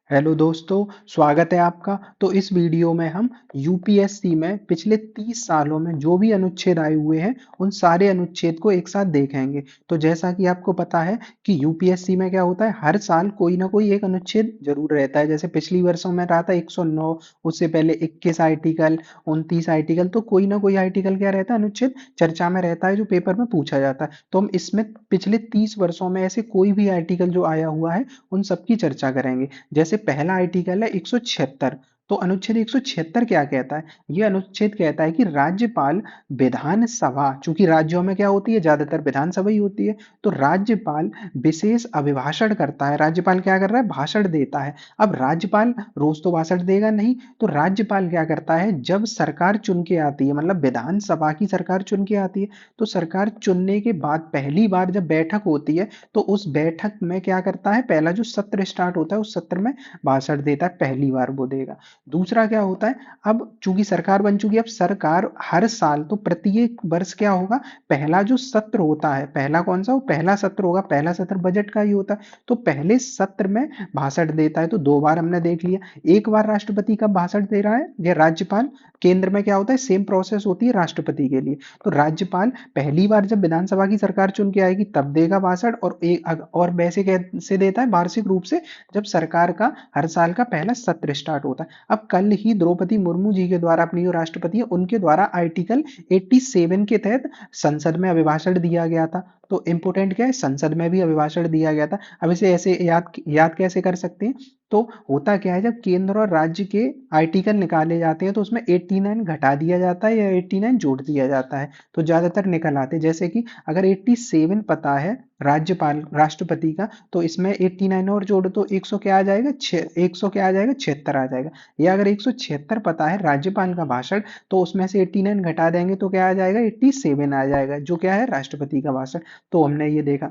Hello दोस्तों, स्वागत है आपका। तो इस वीडियो में हम यूपीएससी में पिछले 30 सालों में जो भी अनुच्छेद आए हुए हैं, उन सारे अनुच्छेद को एक साथ देखेंगे। तो जैसा कि आपको पता है कि यूपीएससी में क्या होता है, हर साल कोई ना कोई एक अनुच्छेद जरूर रहता है। जैसे पिछली वर्षों में रहा था 109, उससे पहले 21 आर्टिकल, 29 आर्टिकल। तो कोई ना कोई आर्टिकल क्या रहता है, अनुच्छेद चर्चा में रहता है, जो पेपर में पूछा जाता है। तो हम इसमें पिछले 30 वर्षों में ऐसे कोई भी आर्टिकल जो आया हुआ है, उन सबकी चर्चा करेंगे। जैसे पहला आर्टिकल है 176। तो अनुच्छेद 176 क्या कहता है? यह अनुच्छेद कहता है कि राज्यपाल विधानसभा, चूंकि राज्यों में क्या होती है, ज्यादातर विधानसभा ही होती है, तो राज्यपाल विशेष अभिभाषण करता है। राज्यपाल क्या कर रहा है, भाषण देता है। अब राज्यपाल रोज तो भाषण देगा नहीं, तो राज्यपाल क्या करता है, जब सरकार चुन के आती है, मतलब विधानसभा की सरकार चुन के आती है, तो सरकार चुनने के बाद पहली बार जब बैठक होती है, तो उस बैठक में क्या करता है, पहला जो सत्र स्टार्ट होता है, उस सत्र में भाषण देता है, पहली बार वो देगा। दूसरा क्या होता है, अब चूंकि सरकार बन चुकी है, अब सरकार हर साल, तो प्रत्येक वर्ष क्या होगा, पहला जो सत्र होता है, पहला कौन सा, वो पहला सत्र होगा, पहला सत्र बजट का ही होता है, तो पहले सत्र में भाषण देता है। तो दो बार हमने देख लिया। एक बार राष्ट्रपति का भाषण दे रहा है या राज्यपाल, केंद्र में क्या होता है, सेम प्रोसेस होती है राष्ट्रपति के लिए। तो राज्यपाल पहली बार जब विधानसभा की सरकार चुन के आएगी तब देगा भाषण, और एक और वैसे कैसे देता है, वार्षिक रूप से, जब सरकार का हर साल का पहला सत्र स्टार्ट होता है। अब कल ही द्रौपदी मुर्मू जी के द्वारा, अपनी जो राष्ट्रपति है, उनके द्वारा आर्टिकल 87 के तहत संसद में अभिभाषण दिया गया था। तो इंपोर्टेंट क्या है, संसद में भी अभिभाषण दिया गया था। अब इसे ऐसे याद याद कैसे कर सकते हैं? तो होता क्या है, जब केंद्र और राज्य के आर्टिकल निकाले जाते हैं, तो उसमें 89 घटा दिया जाता है या 89 जोड़ दिया जाता है। तो ज्यादातर निकल आते हैं। जैसे कि अगर 87 पता है राज्यपाल राष्ट्रपति का, तो इसमें 89 और जोड़ तो 100 क्या आ जाएगा, 100 क्या आ जाएगा, 76 आ जाएगा। या अगर 176 पता है राज्यपाल का भाषण, तो उसमें से 89 घटा देंगे तो क्या आ जाएगा, 87 आ जाएगा, जो क्या है, राष्ट्रपति का भाषण। तो हमने ये देखा।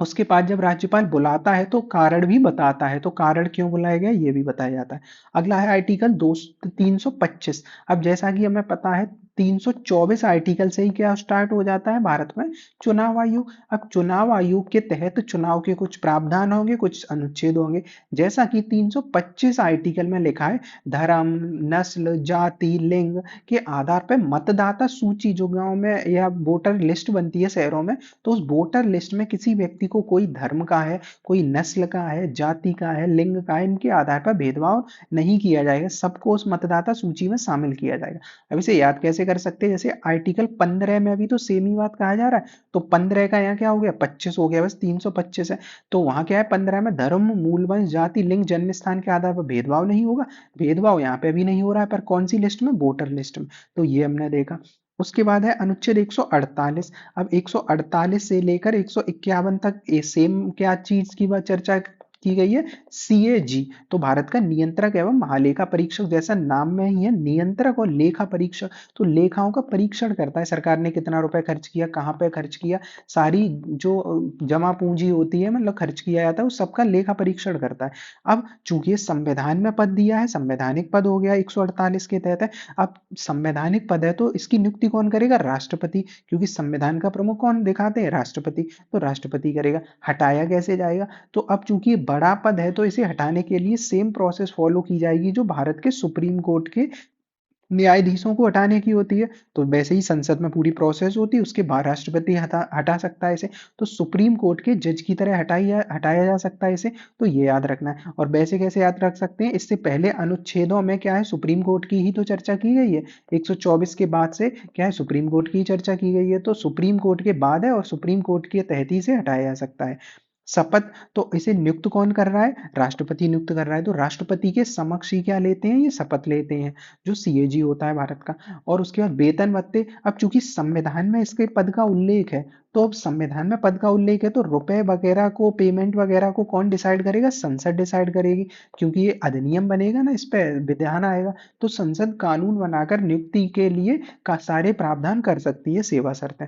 उसके बाद जब राज्यपाल बुलाता है तो कारण भी बताता है, तो कारण क्यों बुलाया गया ये भी बताया जाता है। अगला है आर्टिकल 325। अब जैसा कि हमें पता है, 324 आर्टिकल से ही क्या स्टार्ट हो जाता है भारत में, चुनाव आयोग। अब चुनाव आयोग के तहत चुनाव के कुछ प्रावधान होंगे, कुछ अनुच्छेद होंगे। जैसा कि 325 आर्टिकल में लिखा है, धर्म, नस्ल, जाति, लिंग के आधार पर मतदाता सूची, जो गांव में या वोटर लिस्ट बनती है शहरों में, तो उस वोटर लिस्ट में किसी व्यक्ति को कोई धर्म का है, कोई नस्ल का है, जाति का है, लिंग का है, इनके आधार पर भेदभाव नहीं किया जाएगा, सबको उस मतदाता सूची में शामिल किया जाएगा। अब इसे याद कैसे कर सकते हैं, जैसे आर्टिकल 15 में भी तो सेम ही बात कहा जा रहा है। तो 15 का यहाँ क्या हो गया, 25 हो गया, बस 325 है। तो वहां क्या है, 15 में धर्म, मूल वंश, जाति, लिंग, जन्म स्थान के आधार पर भेदभाव नहीं होगा। भेदभाव यहाँ पे भी नहीं हो रहा है, पर कौन सी लिस्ट में, वोटर लिस्ट में। तो ये हमने देखा। उसके बाद है अनुच्छेद 148। अब 148 से लेकर 151 तक ये सेम क्या चीज की बात चर्चा की गई है, सीएजी। तो भारत का नियंत्रक एवं महालेखा परीक्षक, जैसा नाम में ही है, नियंत्रक और लेखा परीक्षक। तो लेखाओं का परीक्षण करता है, सरकार ने कितना रुपए खर्च किया, कहाँ पे खर्च किया, सारी जो जमा पूंजी होती है, मतलब खर्च किया जाता है, उस सबका लेखा परीक्षण करता है। अब चूंकि संविधान में पद दिया है, संवैधानिक पद हो गया 148 के तहत है। अब संवैधानिक पद है तो इसकी नियुक्ति कौन करेगा, राष्ट्रपति, क्योंकि संविधान का प्रमुख कौन दिखाते हैं, राष्ट्रपति। तो राष्ट्रपति करेगा। हटाया कैसे जाएगा, तो अब चूंकि ये बड़ा पद है, तो इसे हटाने के लिए सेम प्रोसेस फॉलो की जाएगी जो भारत के सुप्रीम कोर्ट के न्यायाधीशों को हटाने की होती है। तो वैसे ही संसद में पूरी प्रोसेस होती है, उसके बाद राष्ट्रपति हटा हटा सकता है इसे। तो सुप्रीम कोर्ट के जज की तरह हटाया जा सकता है इसे। तो ये याद रखना है। और वैसे कैसे याद रख सकते हैं, इससे पहले अनुच्छेदों में क्या है, सुप्रीम कोर्ट की ही तो चर्चा की गई है। 124 के बाद से क्या है, सुप्रीम कोर्ट की ही चर्चा की गई है। तो सुप्रीम कोर्ट के बाद है, और सुप्रीम कोर्ट के तहत ही से हटाया जा सकता है। शपथ, तो इसे नियुक्त कौन कर रहा है, राष्ट्रपति नियुक्त कर रहा है। तो राष्ट्रपति के समक्ष ही क्या लेते हैं, ये शपथ लेते हैं, जो सीएजी होता है भारत का। और उसके बाद वेतन भत्ते। अब चूंकि संविधान में इसके पद का उल्लेख है, तो अब संविधान में पद का उल्लेख है, तो रुपए वगैरह को, पेमेंट वगैरह को कौन डिसाइड करेगा, संसद डिसाइड करेगी। क्योंकि ये अधिनियम बनेगा ना, इस पे विधान आएगा, तो संसद कानून बनाकर नियुक्ति के लिए का सारे प्रावधान कर सकती है, सेवा शर्तें।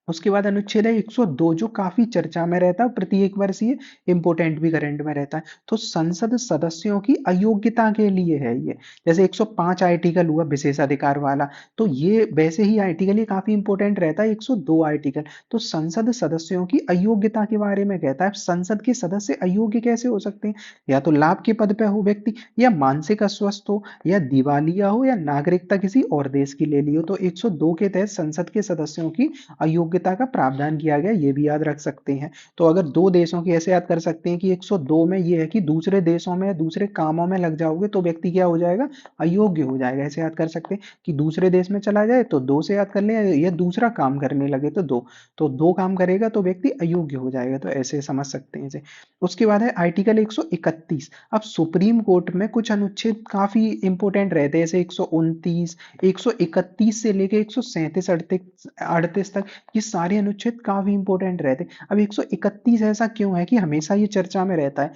उसके बाद अनुच्छेद है 102 जो काफी चर्चा में रहता है, प्रत्येक वर्षीय इंपोर्टेंट भी करंट में रहता है। तो संसद सदस्यों की अयोग्यता के लिए है ये। जैसे 105 आर्टिकल हुआ विशेषाधिकार वाला, तो ये वैसे ही आर्टिकल ये काफी इंपोर्टेंट रहता है 102 आर्टिकल। तो संसद सदस्यों की अयोग्यता के बारे में कहता है। संसद के सदस्य अयोग्य कैसे हो सकते हैं? या तो लाभ के पद पे हो व्यक्ति, या मानसिक अस्वस्थ हो, या दिवालिया हो, या नागरिकता किसी और देश की ले ली हो। तो 102 के तहत संसद के सदस्यों की अयोग्यता का प्रावधान किया गया, ये भी याद रख सकते हैं। तो अगर दो देशों की ऐसे याद कर सकते हैं कि 102 में ये है कि दूसरे देशों में दूसरे कामों में लग जाओगे तो व्यक्ति क्या हो जाएगा? अयोग्य हो जाएगा। ऐसे याद कर सकते हैं कि दूसरे देश में चला जाए तो दो से याद कर ले, या दूसरा काम करने लगे तो दो, तो दो काम करेगा तो व्यक्ति अयोग्य हो जाएगा। तो ऐसे समझ सकते हैं इसे। उसके बाद है आर्टिकल 131। अब सुप्रीम कोर्ट में कुछ अनुच्छेद काफी इंपोर्टेंट रहते हैं, जैसे 129, 131 से लेके 137 38 तक, ये सारे अनुच्छेद काफी इंपॉर्टेंट रहते हैं। अब 131 ऐसा क्यों है कि हमेशा ये चर्चा में रहता है?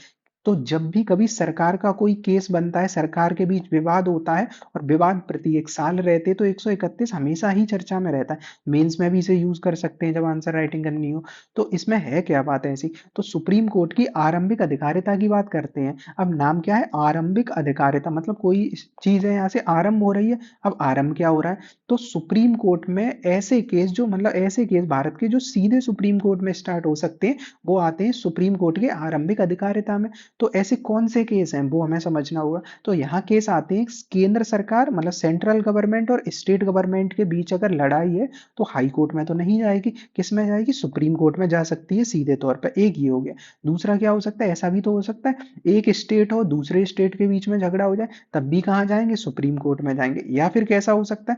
तो जब भी कभी सरकार का कोई केस बनता है, सरकार के बीच विवाद होता है, और विवाद प्रति एक साल रहते, तो 131 हमेशा ही चर्चा में रहता है। मेंस में भी इसे यूज कर सकते हैं जब आंसर राइटिंग करनी हो। तो इसमें है क्या बात ऐसी? तो सुप्रीम कोर्ट की आरंभिक अधिकारिता की बात करते हैं। अब नाम क्या है? आरंभिक अधिकारिता, मतलब कोई चीज है यहाँ से आरंभ हो रही है। अब आरंभ क्या हो रहा है? तो सुप्रीम कोर्ट में ऐसे केस जो, मतलब ऐसे केस भारत के जो सीधे सुप्रीम कोर्ट में स्टार्ट हो सकते हैं, वो आते हैं सुप्रीम कोर्ट के आरंभिक अधिकारिता में। तो ऐसे कौन से केस हैं वो हमें समझना होगा। तो यहाँ केस आते हैं केंद्र सरकार, मतलब सेंट्रल गवर्नमेंट और स्टेट गवर्नमेंट के बीच अगर लड़ाई है, तो हाई कोर्ट में तो नहीं जाएगी, किस में जाएगी? सुप्रीम कोर्ट में जा सकती है सीधे तौर पर। एक ही हो गया। दूसरा क्या हो सकता है? ऐसा भी तो हो सकता है एक स्टेट हो, दूसरे स्टेट के बीच में झगड़ा हो जाए, तब भी कहाँ जाएंगे? सुप्रीम कोर्ट में जाएंगे। या फिर कैसा हो सकता है?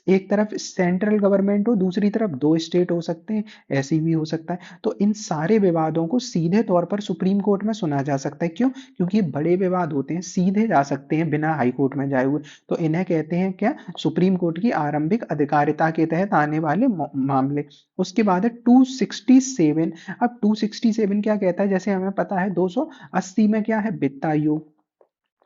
एक तरफ सेंट्रल गवर्नमेंट हो, दूसरी तरफ दो स्टेट हो सकते हैं, ऐसी भी हो सकता है। तो इन सारे विवादों को सीधे तौर पर सुप्रीम कोर्ट में सुना जा सकता है। क्यों? क्योंकि ये बड़े विवाद होते हैं, सीधे जा सकते हैं बिना हाई कोर्ट में जाए हुए। तो इन्हें कहते हैं क्या? सुप्रीम कोर्ट की आरंभिक अधिकारिता के तहत आने वाले मामले। उसके बाद है 267। अब 267 क्या कहता है? जैसे हमें पता है 280 में क्या है? वित्त आयोग।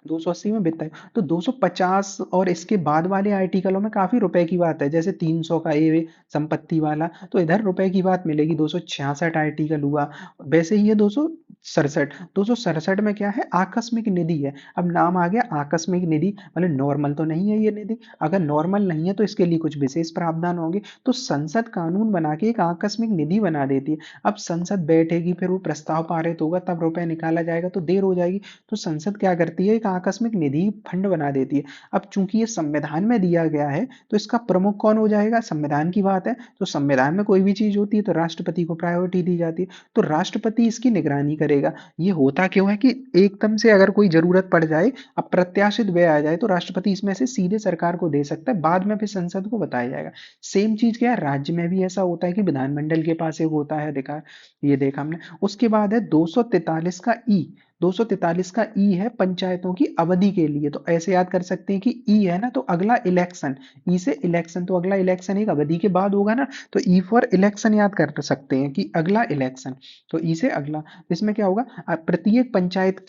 280 में वित्त आयोग। तो 250 और इसके बाद वाले आर्टिकलों में काफी रुपए की बात है, जैसे 300 का ये संपत्ति वाला, तो इधर रुपए की बात मिलेगी। 266 आर्टिकल हुआ। वैसे ही ये 267 में क्या है? आकस्मिक निधि है। अब नाम आ गया आकस्मिक निधि, मतलब नॉर्मल तो नहीं है ये निधि। अगर नॉर्मल नहीं है तो इसके लिए कुछ विशेष प्रावधान होंगे। तो संसद कानून बना के एक आकस्मिक निधि बना देती है। अब संसद बैठेगी, फिर वो प्रस्ताव पारित होगा, तब रुपए निकाला जाएगा, तो देर हो जाएगी। तो संसद क्या करती है? एक आकस्मिक निधि फंड बना देती है। अब चूंकि ये संविधान में दिया गया है, तो इसका प्रमुख कौन हो जाएगा? संविधान की बात है, तो संविधान में कोई भी चीज होती है तो राष्ट्रपति को प्रायोरिटी दी जाती है। तो राष्ट्रपति इसकी निगरानी करेगा। ये होता क्यों है कि एकदम से अगर कोई जरूरत पड़ जाए, अप्रत्याशित व्यय आ जाए, तो राष्ट्रपति इसमें से सीधे सरकार को दे सकता है, बाद में फिर संसद को बताया जाएगा। सेम चीज क्या है? राज्य में भी ऐसा होता है कि विधानमंडल के पास एक होता है अधिकार। ये देखा हमने। उसके बाद है 243 का ई। 243 का ई है पंचायतों की अवधि के लिए। तो ऐसे याद कर सकते हैं कि ई है ना, तो अगला इलेक्शन। ई से इलेक्शन, तो अगला इलेक्शन एक अवधि के बाद होगा ना, तो ई फॉर इलेक्शन याद कर सकते हैं कि अगला इलेक्शन। तो ई से अगला। इसमें क्या होगा? प्रत्येक पंचायत,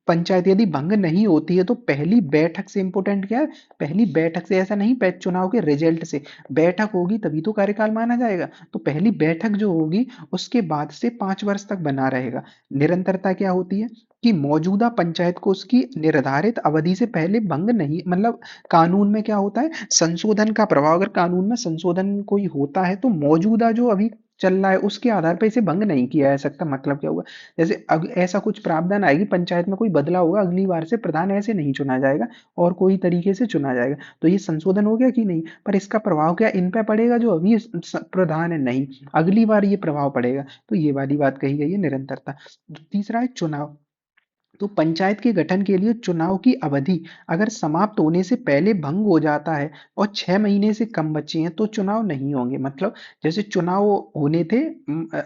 पंचायत यदि भंग नहीं होती है तो पहली बैठक से, इंपोर्टेंट क्या है? पहली बैठक से, ऐसा नहीं चुनाव के रिजल्ट से। बैठक होगी तभी तो कार्यकाल माना जाएगा। तो पहली बैठक जो होगी उसके बाद से 5 वर्ष तक बना रहेगा। निरंतरता क्या होती है? कि मौजूदा पंचायत को उसकी निर्धारित अवधि से पहले भंग नहीं, मतलब कानून में क्या होता है? संशोधन का प्रभाव। अगर कानून में संशोधन कोई होता है तो मौजूदा जो अभी चल रहा है उसके आधार पर इसे भंग नहीं किया जा सकता। मतलब क्या हुआ? जैसे ऐसा कुछ प्रावधान आएगी, पंचायत में कोई बदलाव होगा, अगली बार से प्रधान ऐसे नहीं चुना जाएगा और कोई तरीके से चुना जाएगा। तो ये संशोधन हो गया कि नहीं? पर इसका प्रभाव क्या इन पे पड़ेगा जो अभी प्रधान है? नहीं, अगली बार ये प्रभाव पड़ेगा। तो ये वाली बात कही गई है निरंतरता। तीसरा है चुनाव। तो पंचायत के गठन के लिए चुनाव की अवधि अगर समाप्त होने से पहले भंग हो जाता है और 6 महीने से कम बचे हैं तो चुनाव नहीं होंगे। मतलब जैसे चुनाव होने थे,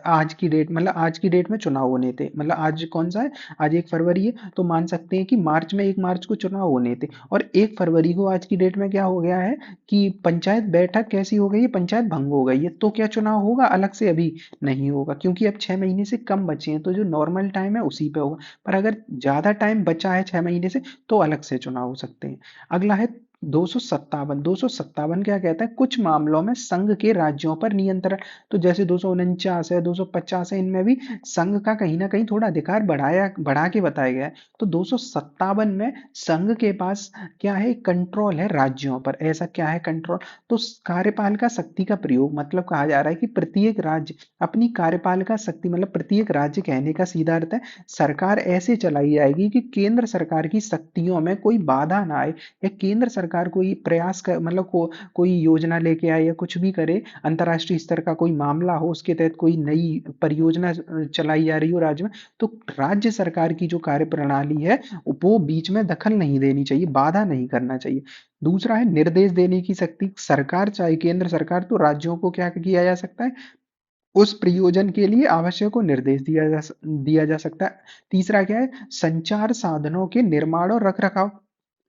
आज की डेट, मतलब आज की डेट में चुनाव होने थे, मतलब आज कौन सा है? आज 1 फरवरी है, तो मान सकते हैं कि मार्च में 1 मार्च को चुनाव होने थे, और 1 फरवरी को आज की डेट में क्या हो गया है कि पंचायत बैठक कैसी हो गई है? पंचायत भंग हो गई है। तो क्या चुनाव होगा अलग से? अभी नहीं होगा, क्योंकि अब 6 महीने से कम बचे हैं, तो जो नॉर्मल टाइम है उसी पे होगा। पर अगर ज्यादा टाइम बचा है 6 महीने से, तो अलग से चुनाव हो सकते हैं। अगला है 257 क्या कहता है, कुछ मामलों में संघ के राज्यों पर नियंत्रण। तो जैसे 249 है, 250 है, इनमें भी संघ का कहीं ना कहीं थोड़ा अधिकार बढ़ा के बताया गया है। तो 257 में संघ के पास क्या है, कंट्रोल है राज्यों पर। ऐसा क्या है कंट्रोल, तो कार्यपालिका शक्ति का प्रयोग, मतलब कहा जा रहा है कि प्रत्येक राज्य अपनी कार्यपालिका शक्ति, मतलब प्रत्येक राज्य कहने का सीधा अर्थ है सरकार ऐसे चलाई जाएगी कि केंद्र सरकार की शक्तियों में कोई बाधा ना आए, या केंद्र सरकार कोई प्रयास कर, मतलब कोई योजना लेके आए या कुछ भी करे, अंतर्राष्ट्रीय स्तर का कोई मामला हो, उसके तहत कोई नई परियोजना चलाई जा रही हो राज्य में, तो राज्य सरकार की जो कार्य प्रणाली है वो बीच में दखल नहीं देनी चाहिए, बाधा नहीं करना चाहिए। दूसरा है निर्देश देने की शक्ति, सरकार चाहे केंद्र सरकार, तो राज्यों को क्या किया जा सकता है, उस प्रयोजन के लिए आवश्यक को निर्देश दिया जा सकता है। तीसरा क्या है, संचार साधनों के निर्माण और रख रखाव।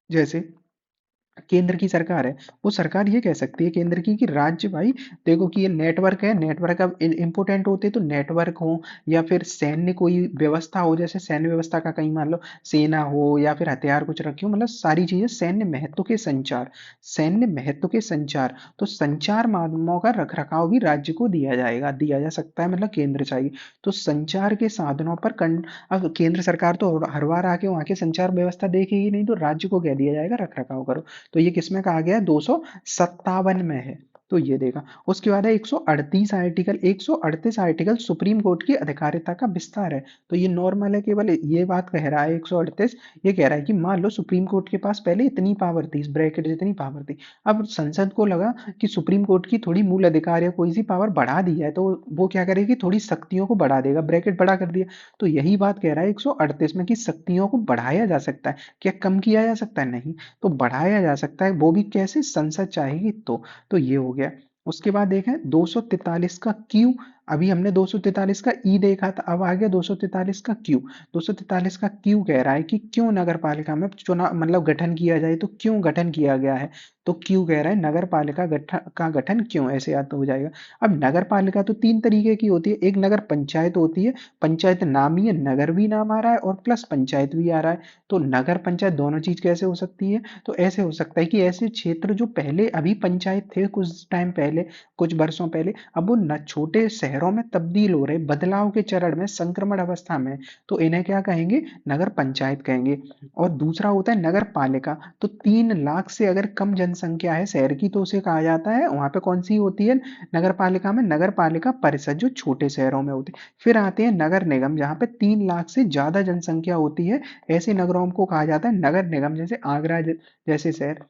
जैसे केंद्र की सरकार है, वो सरकार ये कह सकती है केंद्र की कि राज्य भाई देखो कि ये नेटवर्क है, नेटवर्क अब इंपोर्टेंट होते तो नेटवर्क हो, या फिर सैन्य कोई व्यवस्था हो, जैसे सैन्य व्यवस्था का कहीं मान लो सेना हो या फिर हथियार कुछ रखे हो, मतलब सारी चीजें सैन्य महत्व के संचार, तो संचार माध्यमों का रख रखाव भी राज्य को दिया जा सकता है, मतलब केंद्र चाहिए। तो संचार के साधनों पर अब केंद्र सरकार तो हर बार आके वहां के संचार व्यवस्था देखेगी नहीं, तो राज्य को कह दिया जाएगा रख रखाव करो। तो ये किसमें कहा गया है, 257 में है। तो ये देखा। उसके बाद है 138 आर्टिकल, 138 आर्टिकल सुप्रीम कोर्ट की अधिकारिता का विस्तार है। तो ये नॉर्मल है, केवल ये बात कह रहा है 138, ये कह रहा है कि मान लो सुप्रीम कोर्ट के पास पहले इतनी पावर थी, इस ब्रैकेट जितनी पावर थी, अब संसद को लगा कि सुप्रीम कोर्ट की थोड़ी मूल अधिकार या कोई सी पावर बढ़ा दी है, तो वो क्या करेगी, थोड़ी शक्तियों को बढ़ा देगा, ब्रैकेट बड़ा कर दिया। तो यही बात कह रहा है 138 में कि शक्तियों को बढ़ाया जा सकता है, क्या कम किया जा सकता है, नहीं। तो बढ़ाया जा सकता है, वो भी कैसे, संसद चाहेगी तो ये हो गया। उसके बाद देखें 243 का क्यू, अभी हमने 243 का ई देखा था, अब आ गया 243 का क्यू। 243 का क्यू कह रहा है कि क्यों नगर पालिका में चुनाव, मतलब गठन किया जाए, तो क्यों गठन किया गया है। तो क्यू कह रहा है नगर पालिका गठन क्यों, ऐसे याद तो हो जाएगा। अब नगर पालिका तो तीन तरीके की होती है, एक नगर पंचायत होती है, पंचायत नाम ही है, नगर भी नाम आ रहा है और प्लस पंचायत भी आ रहा है। तो नगर पंचायत दोनों चीज कैसे हो सकती है, तो ऐसे हो सकता है कि ऐसे क्षेत्र जो पहले अभी पंचायत थे कुछ टाइम पहले, कुछ वर्षों पहले, अब वो न छोटे शहरों में तब्दील हो रहे, बदलाव के चरण में, संक्रमण अवस्था में, तो इन्हें क्या कहेंगे, नगर पंचायत कहेंगे। और दूसरा होता है नगर पालिका, तो 3 लाख से अगर कम जनसंख्या है शहर की, तो उसे कहा जाता है, वहां पे कौन सी होती है, नगर पालिका में नगर पालिका परिषद, जो छोटे शहरों में होती है। फिर आते हैं नगर निगम, जहां पे 3 लाख से ज्यादा जनसंख्या होती है, ऐसे नगरों को कहा जाता है नगर निगम, जैसे आगरा जैसे शहर।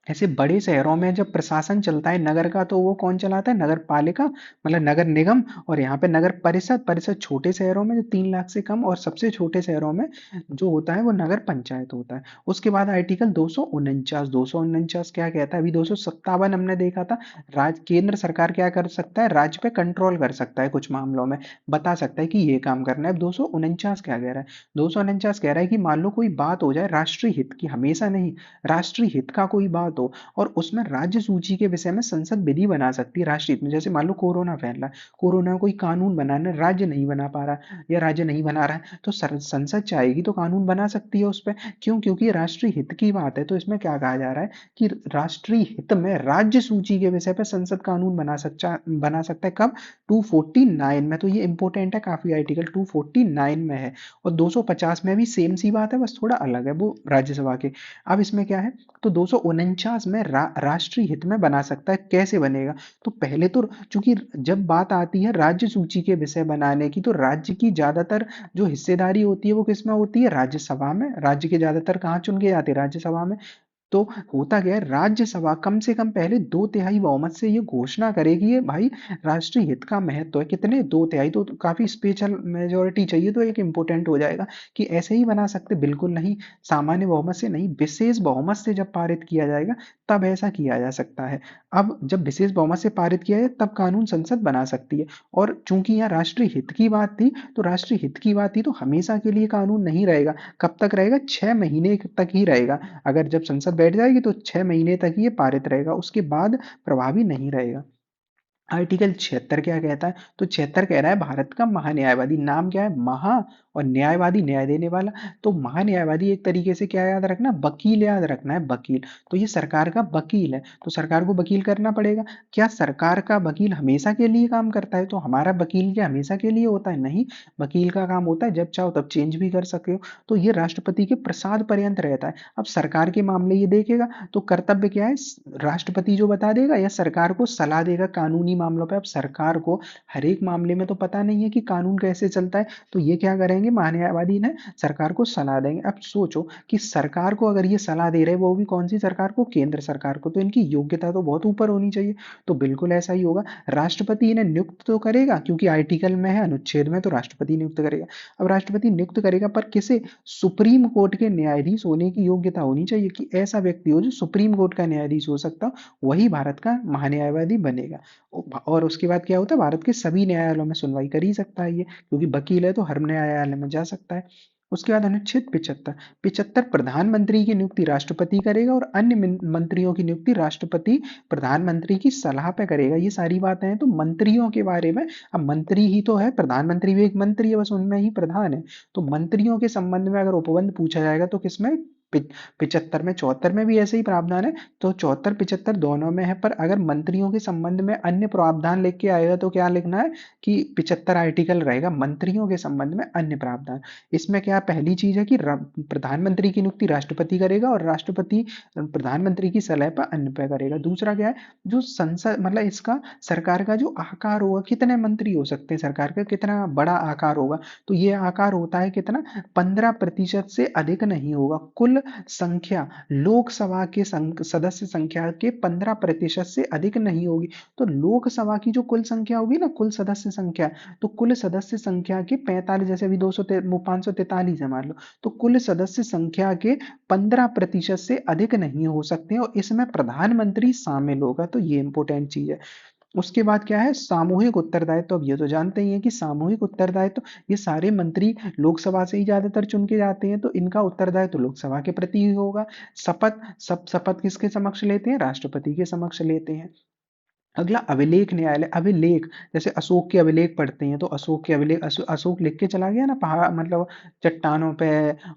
ऐसे बड़े शहरों में जब प्रशासन चलता है नगर का, तो वो कौन चलाता है, नगर पालिका, मतलब नगर निगम। और यहाँ पे नगर परिषद, परिषद छोटे शहरों में जो 3 लाख से कम, और सबसे छोटे शहरों में जो होता है वो नगर पंचायत होता है। उसके बाद आर्टिकल 249, 249 क्या कहता है, अभी 257 हमने देखा था। केंद्र सरकार क्या कर सकता है, राज्य पे कंट्रोल कर सकता है, कुछ मामलों में बता सकता है कि ये काम करना है। 249 क्या कह रहा है, 249 कह रहा है कि मान लो कोई बात हो जाए राष्ट्रीय हित की, हमेशा नहीं, राष्ट्रीय हित का कोई बात हो, और उसमें राज्य सूची के विषय में संसद विधि बना सकती है राष्ट्रीय हित में। जैसे मान लो कोरोना फैल रहा है, कोरोना कोई कानून बनाना राज्य नहीं बना पा रहा, या राज्य नहीं बना रहा है, तो संसद चाहेगी तो कानून बना सकती है उस पर। क्यों, क्योंकि ये राष्ट्रीय हित की बात है। तो इसमें क्या कहा जा रहा है कि राष्ट्रीय हित में राज्य सूची के विषय पर संसद कानून बना सकता है, कब, 249 में। तो ये इंपॉर्टेंट है काफी, आर्टिकल 249 में है। और 250 में भी सेम सी बात है, बस थोड़ा अलग है, वो राज्यसभा के। अब इसमें क्या है, तो 249 में राष्ट्रीय हित में बना सकता है, कैसे बनेगा, तो पहले तो चूंकि जब बात आती है राज्य सूची के विषय बनाने की, तो राज्य की ज्यादातर जो हिस्सेदारी होती है वो किसमें होती है, राज्यसभा में। राज्य के ज्यादातर कहाँ चुन के जाते हैं, राज्यसभा में। तो होता क्या है, राज्यसभा कम से कम पहले 2/3 बहुमत से ये घोषणा करेगी, ये भाई राष्ट्रीय हित का महत्व है, कितने, 2/3, तो काफी स्पेशल मेजोरिटी चाहिए, तो एक इंपॉर्टेंट हो जाएगा कि ऐसे ही बना सकते, बिल्कुल नहीं, सामान्य बहुमत से नहीं, विशेष बहुमत से जब पारित किया जाएगा तब ऐसा किया जा सकता है। अब जब विशेष बहुमत से पारित किया जाए तब कानून संसद बना सकती है। और चूंकि यहाँ राष्ट्रीय हित की बात थी, तो राष्ट्रीय हित की बात थी तो हमेशा के लिए कानून नहीं रहेगा। कब तक रहेगा, 6 महीने तक ही रहेगा। अगर जब संसद बैठ जाएगी तो 6 महीने तक ये पारित रहेगा, उसके बाद प्रभावी नहीं रहेगा। आर्टिकल 76 क्या कहता है? तो 76 कह रहा है भारत का महान्यायवादी, नाम क्या है? महा, और न्यायवादी न्याय देने वाला। तो महान्यायवादी एक तरीके से क्या याद रखना? वकील याद रखना है, वकील। तो ये सरकार का वकील है, तो सरकार को वकील करना पड़ेगा। क्या सरकार का वकील हमेशा के लिए काम करता है? तो हमारा वकील क्या हमेशा के लिए होता है? नहीं, वकील का काम होता है जब चाहो तब चेंज भी कर सके हो। तो ये राष्ट्रपति के प्रसाद पर्यंत रहता है। अब सरकार के मामले ये देखेगा, तो कर्तव्य क्या है? राष्ट्रपति जो बता देगा या सरकार को सलाह देगा कानूनी मामलों पे। अब सरकार को हर एक मामले में तो पता नहीं है कि कानून कैसे चलता है, तो ये क्या करेंगे? महान्यायवादी ने सरकार को सलाह देंगे। अब सोचो कि सरकार को अगर ये सलाह दे रहे हैं, वो भी कौन सी सरकार को? केंद्र सरकार को, तो इनकी योग्यता तो बहुत ऊपर होनी चाहिए। तो बिल्कुल ऐसा ही होगा। राष्ट्रपति इन्हें नियुक्त तो करेगा, क्योंकि आर्टिकल में है, अनुच्छेद में, तो राष्ट्रपति नियुक्त करेगा। अब राष्ट्रपति नियुक्त करेगा, पर किसे? सुप्रीम कोर्ट के न्यायाधीश होने की योग्यता होनी चाहिए, कि ऐसा व्यक्ति हो जो सुप्रीम कोर्ट का न्यायाधीश हो सकता हो, वही भारत का महान्यायवादी बनेगा। और उसके बाद क्या होता है? भारत के सभी न्यायालयों में सुनवाई कर ही सकता है ये, क्योंकि वकील है तो हर न्यायालय में जा सकता है। उसके बाद अनुच्छेद 75। 75 प्रधानमंत्री की नियुक्ति राष्ट्रपति करेगा, और अन्य मंत्रियों की नियुक्ति राष्ट्रपति प्रधानमंत्री की सलाह पे करेगा। ये सारी बातें हैं तो मंत्रियों के बारे में। अब मंत्री ही तो है, प्रधानमंत्री भी एक मंत्री है, बस उनमें ही प्रधान है। तो मंत्रियों के संबंध में अगर उपबंध पूछा जाएगा तो किसमें? 75 में। 74 में भी ऐसे ही प्रावधान है, तो 74 75 दोनों में है। पर अगर मंत्रियों के संबंध में अन्य प्रावधान लिख के आएगा तो क्या लिखना है? कि 75 आर्टिकल रहेगा मंत्रियों के संबंध में अन्य प्रावधान। इसमें क्या पहली चीज है कि प्रधानमंत्री की नियुक्ति राष्ट्रपति करेगा, और राष्ट्रपति प्रधानमंत्री की सलाह पर अन्य पे करेगा। दूसरा क्या है? जो संसद, मतलब इसका सरकार का जो आकार होगा, कितने मंत्री हो सकते हैं, सरकार का कितना बड़ा आकार होगा, तो ये आकार होता है कितना? 15% से अधिक नहीं होगा। कुल संख्या, लोकसभा के सदस्य संख्या के 15% से अधिक नहीं होगी। तो लोकसभा की जो कुल संख्या होगी ना, कुल सदस्य संख्या, तो कुल सदस्य संख्या के 45, जैसे अभी 543 है मान लो, तो कुल सदस्य संख्या के 15% से अधिक नहीं हो सकते, और इसमें प्रधानमंत्री शामिल होगा। तो ये इंपॉर्टेंट चीज है। उसके बाद क्या है? सामूहिक उत्तरदायित्व। तो अब ये तो जानते ही हैं कि सामूहिक उत्तरदायित्व, ये सारे मंत्री लोकसभा से ही ज्यादातर चुन के जाते हैं, तो इनका उत्तरदायित्व लोकसभा के प्रति ही होगा। शपथ, सब शपथ किसके समक्ष लेते हैं? राष्ट्रपति के समक्ष लेते हैं। अगला अभिलेख न्यायालय। अभिलेख, जैसे अशोक के अभिलेख पढ़ते हैं, तो अशोक के अभिलेख, अशोक लिख के चला गया ना पहाड़, मतलब चट्टानों पे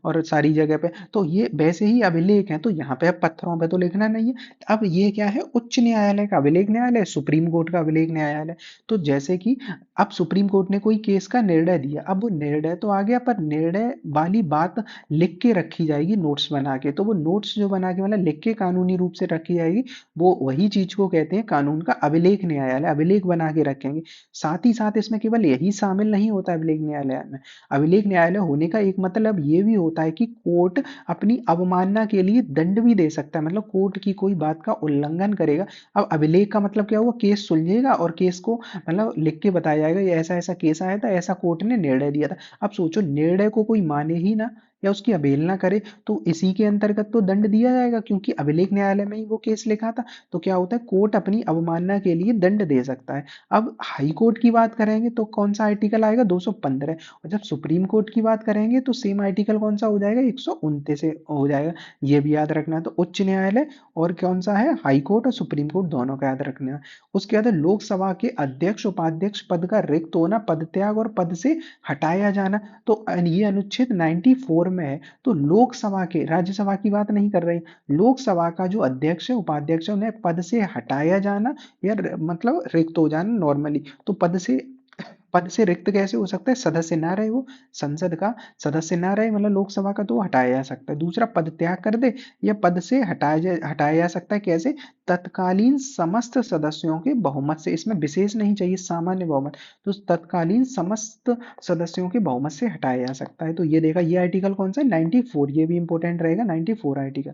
और सारी जगह पे, तो ये वैसे ही अभिलेख है। तो यहाँ पे अब पत्थरों पे तो लिखना नहीं है। अब ये क्या है? उच्च न्यायालय का अभिलेख न्यायालय, सुप्रीम कोर्ट का अभिलेख न्यायालय। तो जैसे कि अब सुप्रीम कोर्ट ने कोई केस का निर्णय दिया, अब वो निर्णय तो आ गया, पर निर्णय वाली बात लिख के रखी जाएगी नोट्स बना के। तो वो नोट्स जो बना के, मतलब लिख के कानूनी रूप से रखी जाएगी, वो वही चीज को कहते हैं कानून का अभिलेख न्यायालय। अभिलेख बना के रखेंगे। साथ ही साथ इसमें केवल यही शामिल नहीं होता अभिलेख न्यायालय में। अभिलेख न्यायालय होने का एक मतलब ये भी होता है कि कोर्ट अपनी अवमानना के लिए दंड भी दे सकता है, मतलब कोर्ट की कोई बात का उल्लंघन करेगा। अब अभिलेख का मतलब क्या हुआ? केस सुलझेगा और केस को मतलब लिख के बताया जाएगा, ये ऐसा ऐसा केस आया था, ऐसा कोर्ट ने निर्णय दिया था। अब सोचो, निर्णय को कोई माने ही ना या उसकी अवहेलना करे, तो इसी के अंतर्गत तो दंड दिया जाएगा, क्योंकि अभिलेख न्यायालय में ही वो केस लिखा था। तो क्या होता है? कोर्ट अपनी अवमानना के लिए दंड दे सकता है। अब हाई कोर्ट की बात करेंगे तो कौन सा आर्टिकल आएगा? 215। और जब सुप्रीम कोर्ट की बात करेंगे तो सेम आर्टिकल कौन सा हो जाएगा? 129 से हो जाएगा। ये भी याद रखना है। तो उच्च न्यायालय और कौन सा है? हाई कोर्ट और सुप्रीम कोर्ट, दोनों का याद रखना है। उसके बाद है लोकसभा के अध्यक्ष उपाध्यक्ष पद का रिक्त होना, पद त्याग और पद से हटाया जाना। तो ये अनुच्छेद 94 में है। तो लोकसभा के, राज्यसभा की बात नहीं कर रहे, लोकसभा का जो अध्यक्ष है उपाध्यक्ष है, उन्हें पद से हटाया जाना या मतलब रिक्त हो जाना नॉर्मली। तो पद से रिक्त कैसे हो सकता है? सदस्य ना रहे, वो संसद का सदस्य ना रहे, मतलब लोकसभा का, तो हटाया जा सकता है। दूसरा, पद त्याग कर दे या पद से हटाया जा सकता है। कैसे? तत्कालीन समस्त सदस्यों के बहुमत से। इसमें विशेष नहीं चाहिए, सामान्य बहुमत। तो तत्कालीन समस्त सदस्यों के बहुमत से हटाया जा सकता है। तो ये देखा, ये आर्टिकल कौन सा है? 94। ये भी इंपॉर्टेंट रहेगा, 94 आर्टिकल।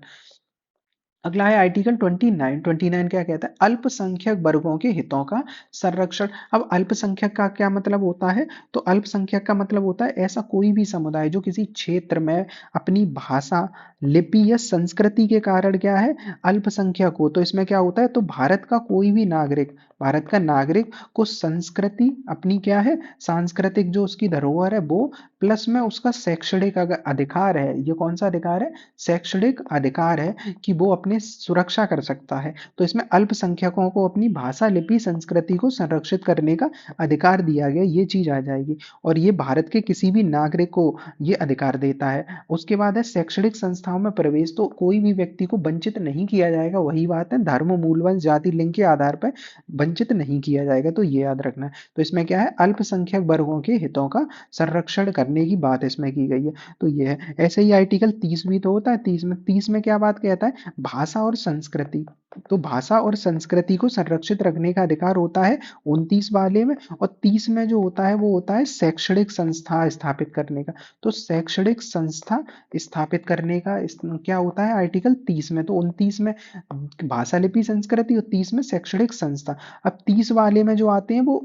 अगला है आर्टिकल 29। 29 क्या कहता है? अल्पसंख्यक वर्गों के हितों का संरक्षण। अब अल्पसंख्यक का क्या मतलब होता है? तो अल्पसंख्यक का मतलब होता है ऐसा कोई भी समुदाय जो किसी क्षेत्र में अपनी भाषा, लिपि या संस्कृति के कारण क्या है? अल्पसंख्यक हो। तो इसमें क्या होता है? तो भारत का कोई भी नागरिक, भारत का नागरिक को संस्कृति अपनी क्या है? सांस्कृतिक जो उसकी धरोहर है वो, प्लस में उसका शैक्षणिक अगर अधिकार है, ये कौन सा अधिकार है? शैक्षणिक अधिकार है, कि वो अपने अपनी सुरक्षा कर सकता है। तो इसमें अल्पसंख्यकों को अपनी भाषा, लिपि, संस्कृति को संरक्षित करने का अधिकार दिया गया, ये चीज आ जाएगी। और ये भारत के किसी भी नागरिक को ये अधिकार देता है। उसके बाद है शैक्षणिक संस्थाओं में प्रवेश, तो कोई भी व्यक्ति को वंचित नहीं किया जाएगा। वही बात है, धर्म, मूल, वंश, जाति, लिंग के आधार पर वंचित नहीं किया जाएगा, तो ये याद रखना है। तो इसमें क्या है, अल्पसंख्यक वर्गों के हितों का संरक्षण करने की बात इसमें की गई है। तो ये है। ऐसे ही आर्टिकल 30 भी तो होता है। 30 में क्या बात कहता है, भाषा और संस्कृति। तो भाषा और संस्कृति को संरक्षित रखने का अधिकार होता है 29 वाले में। और 30 में जो होता है वो होता है शैक्षणिक संस्था स्थापित करने का। तो शैक्षणिक संस्था स्थापित करने का क्या होता है आर्टिकल 30 में। तो 29 में भाषा, लिपि, संस्कृति, और 30 में शैक्षणिक संस्था। अब 30 वाले में जो आते हैं वो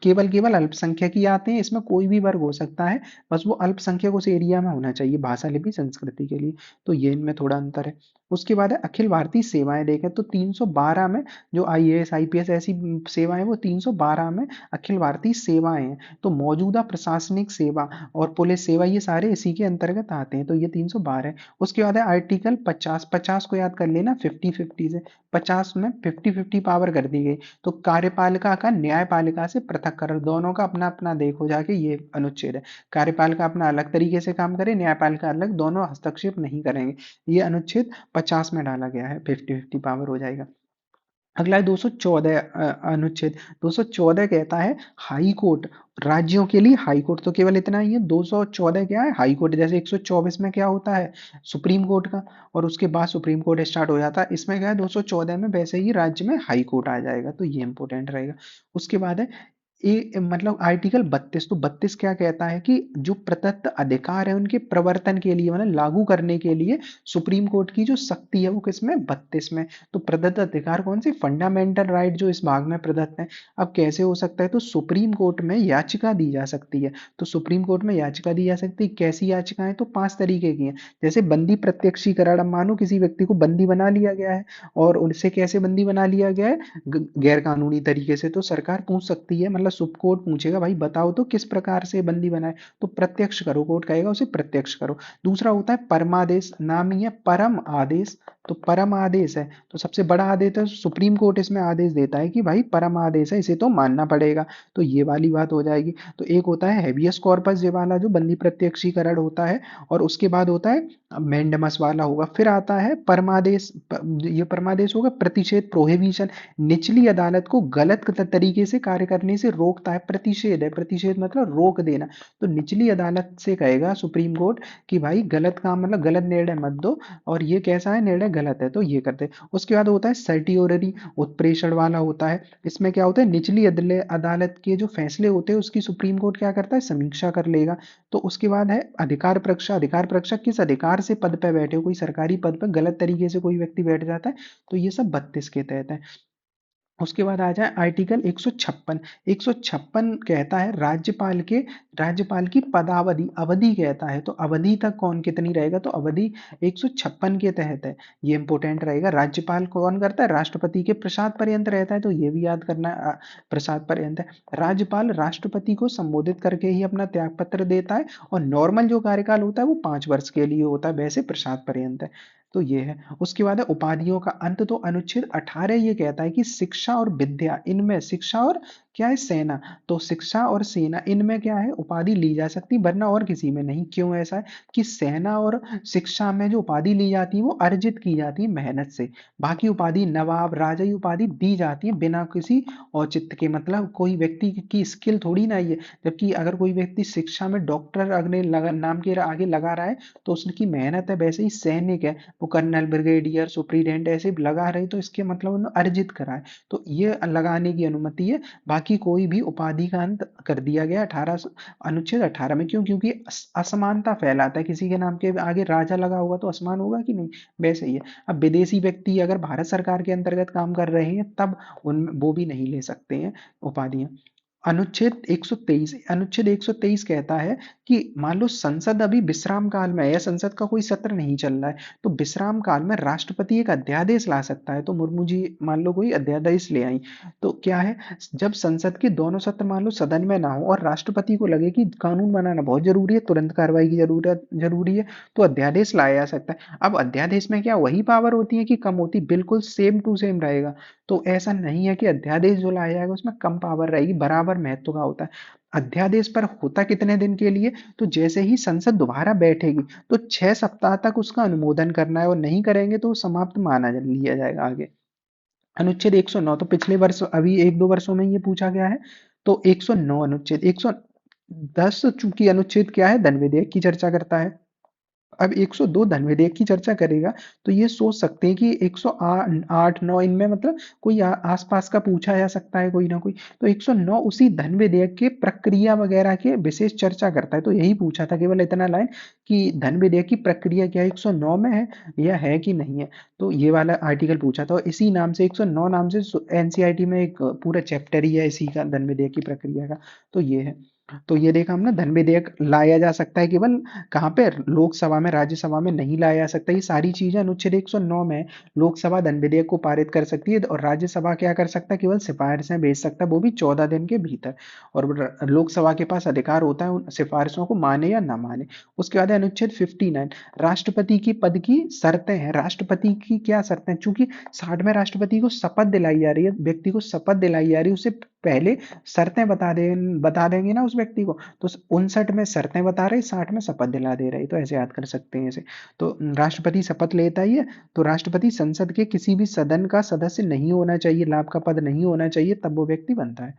केवल केवल अल्पसंख्यक ही आते हैं। इसमें कोई भी वर्ग हो सकता है, बस वो अल्पसंख्यक उस एरिया में होना चाहिए भाषा, लिपि, संस्कृति के लिए। तो ये इनमें थोड़ा अंतर है। उसके बाद है अखिल भारतीय सेवाएं देखें तो 312 में जो आईएएस, आईपीएस ऐसी सेवाएं, वो 312 में अखिल भारतीय सेवाएं हैं। तो मौजूदा प्रशासनिक सेवा और पुलिस सेवा, ये सारे इसी के अंतर्गत आते हैं। तो ये 312 है। उसके बाद है आर्टिकल 50। 50 को याद कर लेना 50-50 से। 50 में 50-50 पावर कर दी गई। तो कार्यपालिका का न्यायपालिका से पृथक्करण, दोनों का अपना अपना देखो जाके, ये अनुच्छेद है। कार्यपालिका अपना अलग तरीके से काम करे, न्यायपालिका अलग, दोनों हस्तक्षेप नहीं करेंगे। ये अनुच्छेद 50 में डाला गया है, 50-50 पावर हो जाएगा। अगला है 214 अनुच्छेद। 214 कहता है हाई कोर्ट, राज्यों के लिए हाई कोर्ट। तो केवल इतना ही है। 214 क्या है, हाई कोर्ट। जैसे 124 में क्या होता है, सुप्रीम कोर्ट का, और उसके बाद सुप्रीम कोर्ट स्टार्ट हो जाता है। इसमें क्या है, 214 में वैसे ही राज्य में हाई कोर्ट आ जाएगा। तो ये इंपॉर्टेंट रहेगा। उसके बाद है मतलब आर्टिकल 32। तो 32 क्या कहता है कि जो प्रदत्त अधिकार है उनके प्रवर्तन के लिए, मतलब लागू करने के लिए सुप्रीम कोर्ट की जो शक्ति है वो किसमें, 32 में। तो प्रदत्त अधिकार कौन से, फंडामेंटल राइट जो इस भाग में प्रदत्त है। अब कैसे हो सकता है, तो सुप्रीम कोर्ट में याचिका दी जा सकती है। तो सुप्रीम कोर्ट में याचिका दी जा सकती है। कैसी याचिकाएं, तो 5 तरीके की हैं। जैसे बंदी प्रत्यक्षीकरण। अब मानो किसी व्यक्ति को बंदी बना लिया गया है, और उनसे कैसे बंदी बना लिया गया है, गैर कानूनी तरीके से। तो सरकार पूछ सकती है, मतलब सुप कोर्ट पूछेगा, भाई बताओ तो किस प्रकार से बंदी बनाए। तो प्रत्यक्ष करो, कोर्ट कहेगा उसे प्रत्यक्ष करो। दूसरा होता है परमादेश, नाम ही है परम आदेश। तो परम आदेश है, तो सबसे बड़ा आदेश है, सुप्रीम कोर्ट इसमें आदेश देता है कि भाई परम आदेश है, इसे तो मानना पड़ेगा। तो ये वाली बात हो जाएगी। तो एक होता है हेबियस कॉर्पस, ये वाला जो बंदी प्रत्यक्षीकरण होता है। और उसके बाद होता है मैंडमस वाला होगा। फिर आता है परमादेश। ये परमादेश होगा प्रतिषेध, प्रोहिबिशन। निचली अदालत को गलत तरीके से कार्य करने से रोकता है। प्रतिषेध है, प्रतिषेध मतलब रोक देना। तो निचली अदालत से कहेगा सुप्रीम कोर्ट कि भाई गलत काम, मतलब गलत निर्णय मत दो, और ये कैसा है, निर्णय गलत है, तो ये करते। उसके बाद होता है सर्टियोररी, उत्प्रेषण वाला होता है। इसमें क्या होता है, निचली अदालत के जो फैसले होते हैं उसकी सुप्रीम कोर्ट क्या करता है, समीक्षा कर लेगा। तो उसके बाद है अधिकार परीक्षा। अधिकार परीक्षा किस अधिकार से पद पे बैठे हो, कोई सरकारी पद पर गलत तरीके से कोई व्यक्ति बैठ जाता है, तो ये सब 32 के तहत है। उसके बाद आ जाए आर्टिकल 156। 156 कहता है राज्यपाल की पदावधि, अवधि कहता है। तो अवधि तक कौन कितनी रहेगा, तो अवधि 156 के तहत है। ये इंपॉर्टेंट रहेगा। राज्यपाल कौन करता है, राष्ट्रपति के प्रसाद पर्यंत रहता है, तो ये भी याद करना है, प्रसाद पर्यंत है। राज्यपाल राष्ट्रपति को संबोधित करके ही अपना त्याग पत्र देता है। और नॉर्मल जो कार्यकाल होता है वो 5 वर्ष के लिए होता है, वैसे प्रसाद पर्यंत है। तो ये है। उसके बाद है उपाधियों का अंत। तो अनुच्छेद 18 ये कहता है कि शिक्षा और विद्या, इनमें शिक्षा और क्या है, सेना। तो शिक्षा और सेना, इनमें क्या है, उपाधि ली जा सकती, वरना और किसी में नहीं। क्यों ऐसा है, कि सेना और शिक्षा में जो उपाधि ली जाती है वो अर्जित की जाती है मेहनत से। बाकी उपाधि, नवाब, राजाई उपाधि दी जाती है बिना किसी औचित्य के, मतलब कोई व्यक्ति की स्किल थोड़ी ना ये। जबकि अगर कोई व्यक्ति शिक्षा में डॉक्टर अगले नाम के आगे लगा रहा है, तो उसकी मेहनत है। वैसे ही सैनिक है, वो कर्नल, ब्रिगेडियर, सुप्रीटेंडेंट ऐसे लगा रहे, तो इसके मतलब उन्होंने अर्जित करा है, तो ये लगाने की अनुमति है। बाकी कोई भी उपाधि का अंत कर दिया गया अनुच्छेद 18 में। क्यों, क्योंकि असमानता फैलाता है। किसी के नाम के आगे राजा लगा होगा तो असमान होगा कि नहीं, वैसे ही है। अब विदेशी व्यक्ति अगर भारत सरकार के अंतर्गत काम कर रहे हैं तब उन वो भी नहीं ले सकते हैं उपाधियां। अनुच्छेद 123 कहता है कि मान लो संसद अभी विश्राम काल में है या संसद का कोई सत्र नहीं चल रहा है, तो विश्राम काल में राष्ट्रपति एक अध्यादेश ला सकता है। तो मुर्मू जी मान लो कोई अध्यादेश ले आई, तो क्या है, जब संसद के दोनों सत्र मान लो सदन में ना हो और राष्ट्रपति को लगे कि कानून बनाना बहुत जरूरी है, तुरंत कार्रवाई की जरूरत जरूरी है, तो अध्यादेश लाया जा सकता है। अब अध्यादेश में क्या वही पावर होती है कि कम होती? बिल्कुल सेम टू सेम रहेगा। तो ऐसा नहीं है कि अध्यादेश जो लाया जाएगा उसमें कम पावर रहेगी, बराबर महत्व का होता है। अध्यादेश पर होता कितने दिन के लिए? तो जैसे ही संसद दोबारा बैठेगी तो 6 सप्ताह तक उसका अनुमोदन करना है, और नहीं करेंगे तो वो समाप्त माना लिया जाएगा आगे। अनुच्छेद 109 तो पिछले वर्ष अभी 1-2 वर्षों में ये पूछा गया है। तो 109 अनुच्छेद 110 चूंकि अनुच्छेद क्या है, धन विधेयक की चर्चा करता है। अब 102 धन विधेयक की चर्चा करेगा, तो ये सोच सकते हैं कि 108-9 इनमें मतलब कोई आसपास का पूछा जा सकता है कोई ना कोई। तो 109 उसी धन विधेयक के प्रक्रिया वगैरह के विशेष चर्चा करता है। तो यही पूछा था केवल इतना लाइन कि धन विधेयक की प्रक्रिया क्या 109 में है या है कि नहीं है। तो ये वाला आर्टिकल पूछा था, और इसी नाम से 109 नाम से एनसीईआरटी में एक पूरा चैप्टर ही है इसी का, धन विधेयक की प्रक्रिया का। तो ये है। तो ये देखा हमने, धन विधेयक लाया जा सकता है केवल कहाँ पे, लोकसभा में, राज्यसभा में नहीं लाया जा सकता। ये सारी चीजें अनुच्छेद 109 में है। लोकसभा धन विधेयक को पारित कर सकती है, और राज्यसभा क्या कर सकता है, केवल सिफारिशें भेज सकता है, वो भी 14 दिन के भीतर। और लोकसभा के पास अधिकार होता है उन सिफारिशों को माने या ना माने। उसके बाद है अनुच्छेद 59, राष्ट्रपति की पद की शर्तें हैं। राष्ट्रपति की क्या शर्तें, चूंकि 60 में राष्ट्रपति को शपथ दिलाई जा रही है, व्यक्ति को शपथ दिलाई जा रही है, उससे पहले शर्तें बता देंगे ना उस व्यक्ति को। तो 59 में शर्तें बता रहे, 60 में शपथ दिला दे रहे, तो ऐसे याद कर सकते हैं इसे। तो राष्ट्रपति शपथ लेता ही है। तो राष्ट्रपति संसद के किसी भी सदन का सदस्य नहीं होना चाहिए, लाभ का पद नहीं होना चाहिए, तब वो व्यक्ति बनता है।